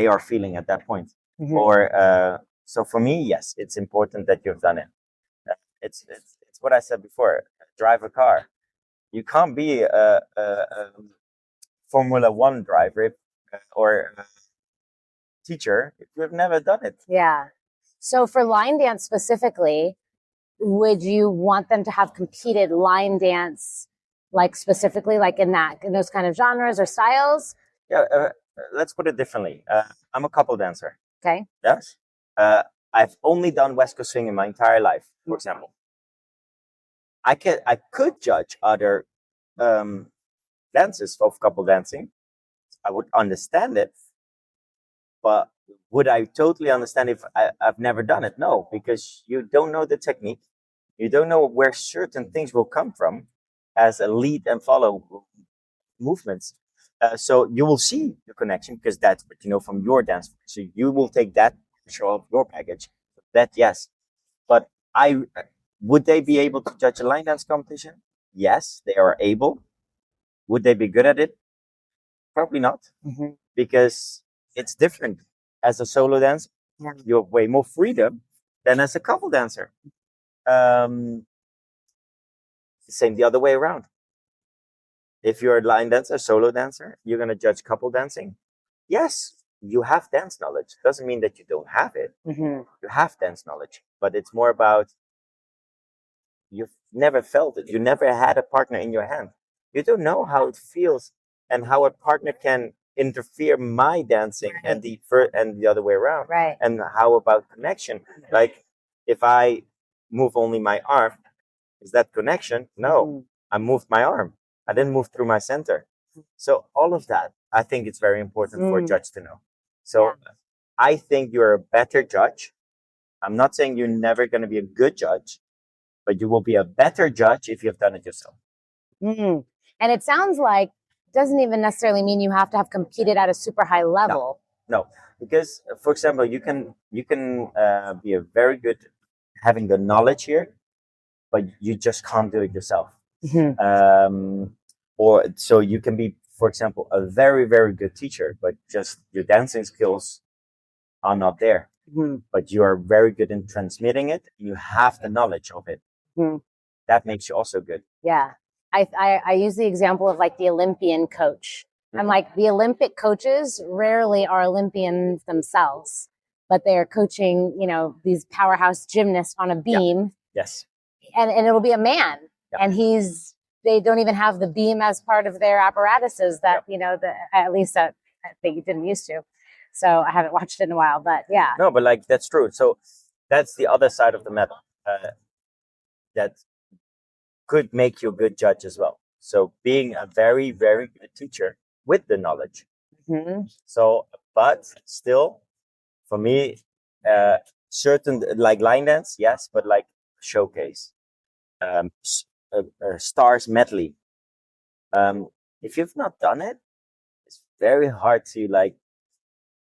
are feeling at that point. Or so for me, yes, it's important that you've done it. It's what I said before. Drive a car. You can't be a Formula One driver or teacher if you've never done it. Yeah. So for line dance specifically, would you want them to have competed line dance, like specifically, like in those kind of genres or styles? Yeah. Let's put it differently. I'm a couple dancer. Okay. Yes. I've only done West Coast swing in my entire life, for example. I could judge other dances of couple dancing. I would understand it, but would I totally understand if I've never done it? No, because you don't know the technique. You don't know where certain things will come from as a lead and follow movements. So you will see the connection because that's what you know from your dance. So you will take that show of your package. That yes, but would they be able to judge a line dance competition? Yes, they are able. Would they be good at it? Probably not, because it's different. As a solo dancer, you have way more freedom than as a couple dancer. Same the other way around. If you're a line dancer, solo dancer, you're going to judge couple dancing. Yes, you have dance knowledge. Doesn't mean that you don't have it. You have dance knowledge, but it's more about you've never felt it. You never had a partner in your hand. You don't know how it feels and how a partner can interfere my dancing and the other way around. Right. And how about connection? Like if I move only my arm, is that connection? No, I moved my arm. I didn't move through my center. So all of that, I think it's very important for a judge to know. So I think you're a better judge. I'm not saying you're never going to be a good judge, but you will be a better judge if you've done it yourself. And it sounds like it doesn't even necessarily mean you have to have competed at a super high level. No, because for example, you can be a very good having the knowledge here, but you just can't do it yourself. Or so you can be, for example, a very, very good teacher, but just your dancing skills are not there. But you are very good in transmitting it. You have the knowledge of it. That makes you also good. Yeah. I use the example of like the Olympian coach. I'm like, the Olympic coaches rarely are Olympians themselves, but they're coaching, these powerhouse gymnasts on a beam. Yes. And it'll be a man. And he's they don't even have the beam as part of their apparatuses that, at least that they didn't used to. So I haven't watched it in a while, but yeah. No, but like, that's true. So that's the other side of the medal. That could make you a good judge as well. So being a very, very good teacher with the knowledge. Mm-hmm. So, but still, for me, certain like line dance, yes, but like showcase, stars medley. If you've not done it, it's very hard to like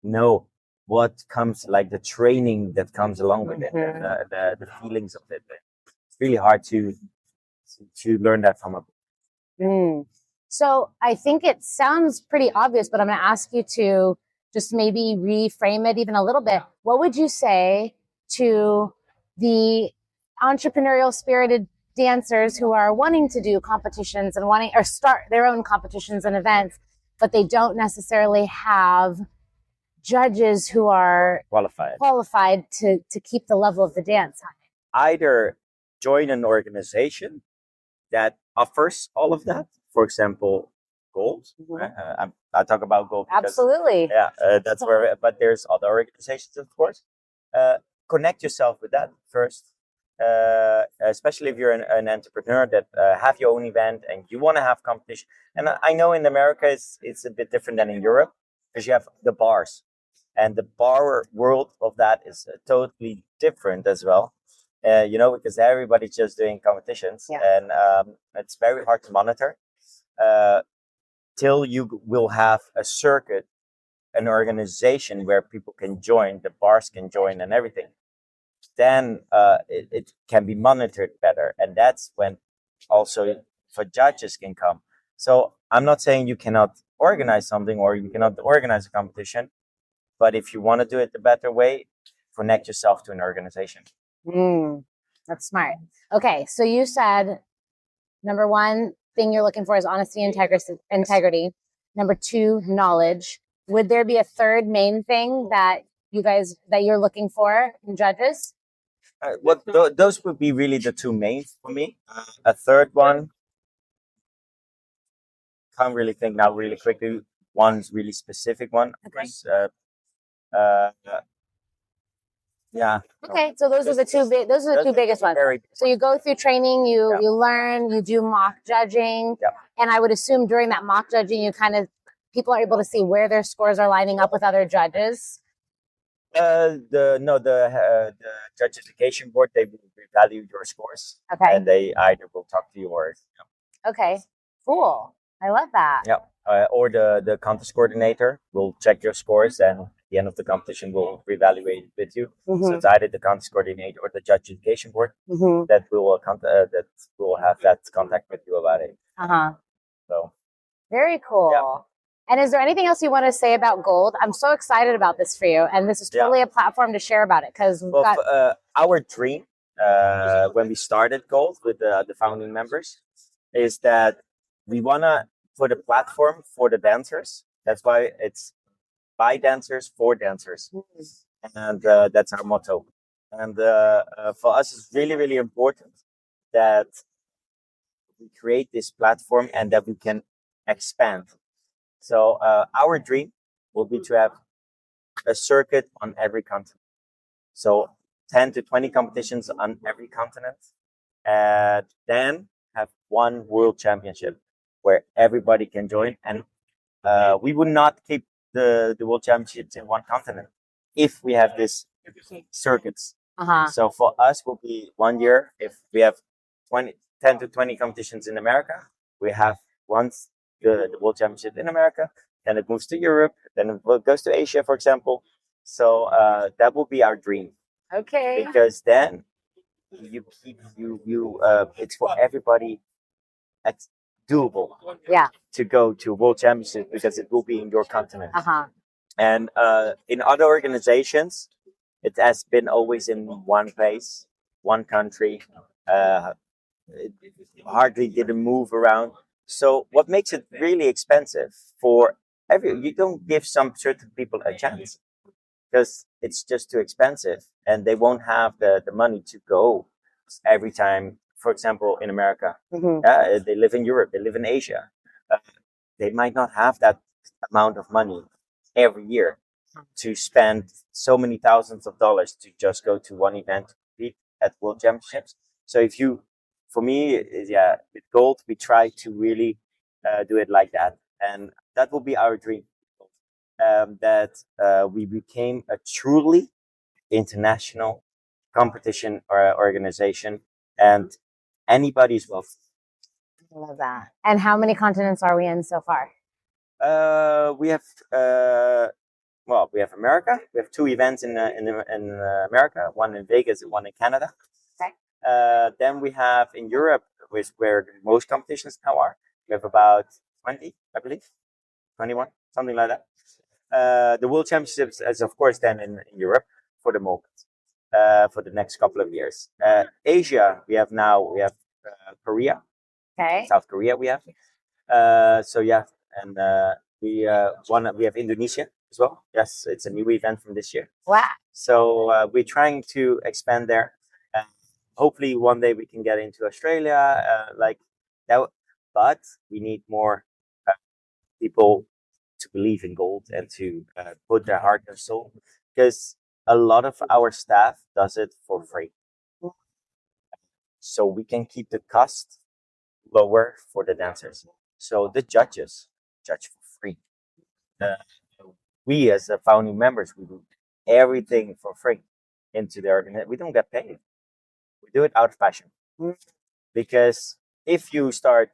know what comes, like the training that comes along with it, and the feelings of it. It's really hard to learn that from a book. So I think it sounds pretty obvious, but I'm going to ask you to just maybe reframe it even a little bit. What would you say to the entrepreneurial spirited dancers who are wanting to do competitions and wanting or start their own competitions and events, but they don't necessarily have judges who are qualified to keep the level of the dance high? Either join an organization that offers all of that. For example, Gold. I talk about Gold. Absolutely. That's where. But there's other organizations, of course. Connect yourself with that first. Especially if you're an entrepreneur that have your own event and you want to have competition. And I know in America it's a bit different than in Europe, because you have the bars, and the bar world of that is totally different as well. Because everybody's just doing competitions, and it's very hard to monitor till you will have a circuit, an organization where people can join, the bars can join and everything. Then it can be monitored better, and that's when also for judges can come. So I'm not saying you cannot organize something or you cannot organize a competition, but if you want to do it the better way, connect yourself to an organization. That's smart. Okay, so you said number one thing you're looking for is honesty and integrity. Number two, knowledge. Would there be a third main thing that you're looking for in judges? Those would be really the two main for me. A third one, can't really think now really quickly. One's really specific one. Okay. Yeah. Okay, so those are the two biggest ones. So you go through training, you learn, you do mock judging, and I would assume during that mock judging, people are able to see where their scores are lining up with other judges. The judge education board, they will revalue your scores. Okay. And they either will talk to you or. Okay, cool. I love that. Yeah. Or the contest coordinator will check your scores, and at the end of the competition will reevaluate it with you. So it's either the contest coordinator or the judge education board that will have that contact with you about it. So very cool. Yeah. And is there anything else you want to say about Gold? I'm so excited about this for you, and this is totally a platform to share about it, because our dream when we started Gold with the founding members is that we want to put a platform for the dancers. That's why it's by dancers for dancers, and that's our motto. And for us, it's really, really important that we create this platform and that we can expand. So our dream will be to have a circuit on every continent. So 10 to 20 competitions on every continent, and then have one world championship where everybody can join. And we would not keep the world championships in one continent if we have this circuits. So for us, will be 1 year if we have 10 to 20 competitions in America. We have once the world championship in America, then it moves to Europe, then it goes to Asia, for example. So that will be our dream. Okay. Because then it's for everybody. It's doable. Yeah. To go to world championship because it will be in your continent. And in other organizations, it has been always in one place, one country. It hardly didn't move around. So what makes it really expensive for you don't give some certain people a chance because it's just too expensive and they won't have the money to go every time for example, in America, Mm-hmm. they live in Europe, they live in Asia. They might not have that amount of money every year to spend so many thousands of dollars to just go to one event to compete at World Championships. So if you, for me, with gold, we try to really do it like that, and that will be our dream. That we became a truly international competition or organization, and anybody's welcome. I love that. And how many continents are we in so far? We have we have America. We have 2 events in America, one in Vegas and one in Canada. Okay. Then we have in Europe, where most competitions now are. We have about 20, I believe, 21, something like that. The World Championships is of course then in Europe for the moment, for the next couple of years. Asia, we have Korea, Okay. South Korea. We have and we have Indonesia as well. Yes, it's a new event from this year. Wow. So we're trying to expand there. Hopefully, one day we can get into Australia, like that. But we need more people to believe in gold and to put their heart and soul, because a lot of our staff does it for free, so we can keep the cost lower for the dancers. So the judges judge for free. We as the founding members, we do everything for free into the organization. We don't get paid. We do it out of passion. Because if you start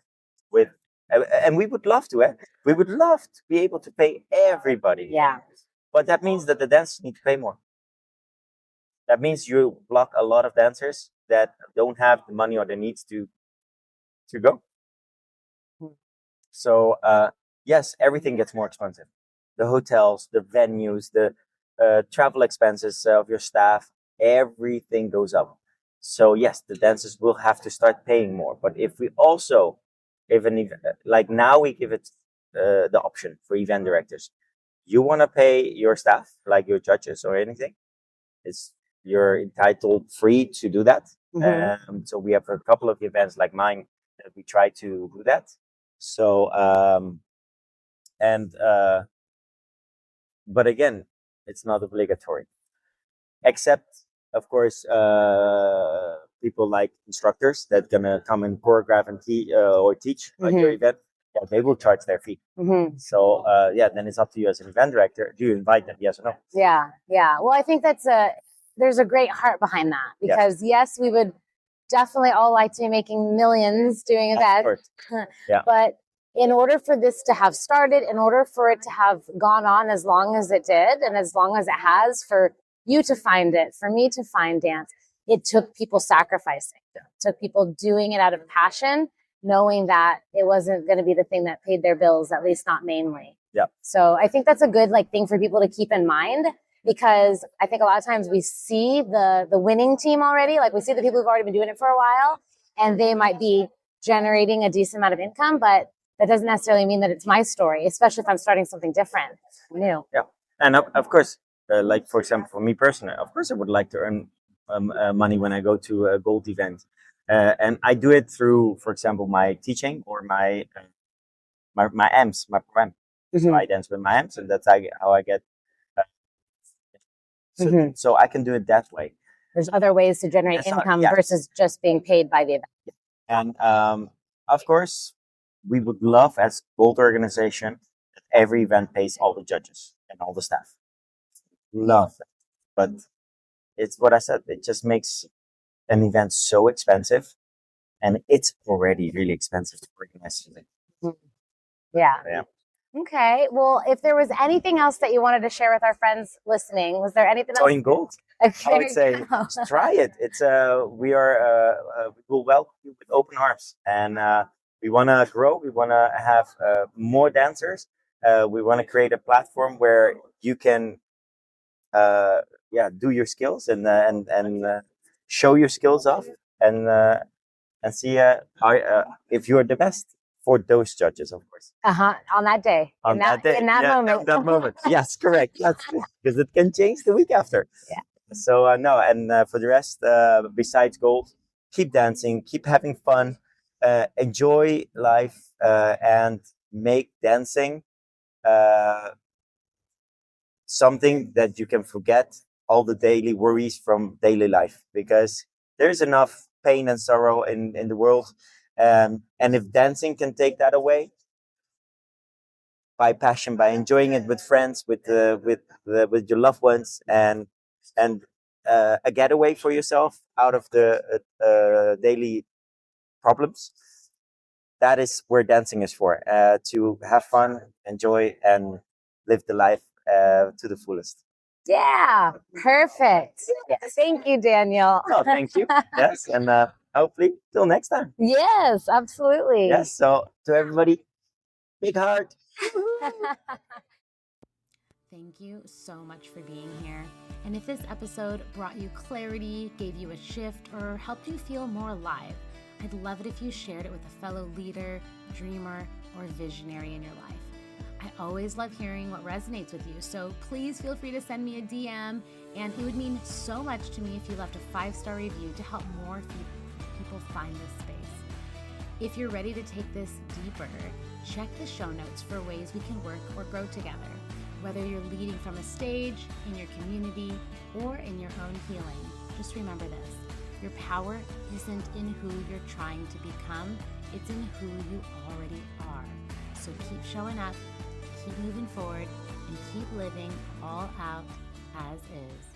with, and we would love to, we would love to be able to pay everybody. Yeah. But that means that the dancers need to pay more. That means you block a lot of dancers that don't have the money or the needs to go. So yes, everything gets more expensive. The hotels, the venues, the travel expenses of your staff, everything goes up. So yes, the dancers will have to start paying more. But if we also, like now we give it the option for event directors. You want to pay your staff, like your judges or anything, you're entitled free to do that. So we have a couple of events like mine that we try to do that. So but again, it's not obligatory, except of course people like instructors that gonna come and choreograph and teach your event. Yeah, they will charge their fee. So then it's up to you as an event director. Do you invite them? Yes or no? Yeah. Well, I think there's a great heart behind that, because yes, we would definitely all like to be making millions doing events. Yeah. But in order for this to have started, in order for it to have gone on as long as it did, and as long as it has, for you to find it, for me to find dance, it took people sacrificing. It took people doing it out of passion, knowing that it wasn't going to be the thing that paid their bills, at least not mainly. Yeah. So I think that's a good thing for people to keep in mind, because I think a lot of times we see the winning team already. Like we see the people who've already been doing it for a while, and they might be generating a decent amount of income, but that doesn't necessarily mean that it's my story, especially if I'm starting something different, new. Yeah. And of course, like for example, for me personally, of course I would like to earn money when I go to a gold event. And I do it through, for example, my teaching or my amps, my program. So I dance with my amps, and that's how I get. So I can do it that way. There's other ways to generate income versus just being paid by the event. And of course, we would love, as gold organization, that every event pays all the judges and all the staff. Love that. But it's what I said. It just makes an event so expensive, and it's already really expensive to organize. Yeah. Okay. Well, if there was anything else that you wanted to share with our friends listening, was there anything else? Join gold. Okay. I would say try it. It's we will welcome you with open arms, and we want to grow. We want to have more dancers. We want to create a platform where you can do your skills and show your skills off, and see if you're the best for those judges, of course. On that day. In that moment. Yes, correct. Because it can change the week after. Yeah. So no, and for the rest, besides gold, keep dancing, keep having fun, enjoy life, and make dancing something that you can forget all the daily worries from daily life, because there's enough pain and sorrow in the world. And if dancing can take that away by passion, by enjoying it with friends, with your loved ones, and a getaway for yourself out of the daily problems, that is where dancing is for, to have fun, enjoy, and live the life to the fullest. Yeah, perfect. Thank you, Daniel. Oh, thank you. Yes, and hopefully till next time. Yes, absolutely. Yes, so to everybody, big heart. Thank you so much for being here. And if this episode brought you clarity, gave you a shift, or helped you feel more alive, I'd love it if you shared it with a fellow leader, dreamer, or visionary in your life. I always love hearing what resonates with you, so please feel free to send me a DM, and it would mean so much to me if you left a 5-star review to help more people find this space. If you're ready to take this deeper, check the show notes for ways we can work or grow together. Whether you're leading from a stage, in your community, or in your own healing, just remember this. Your power isn't in who you're trying to become, it's in who you already are. So keep showing up, keep moving forward, and keep living all out as is.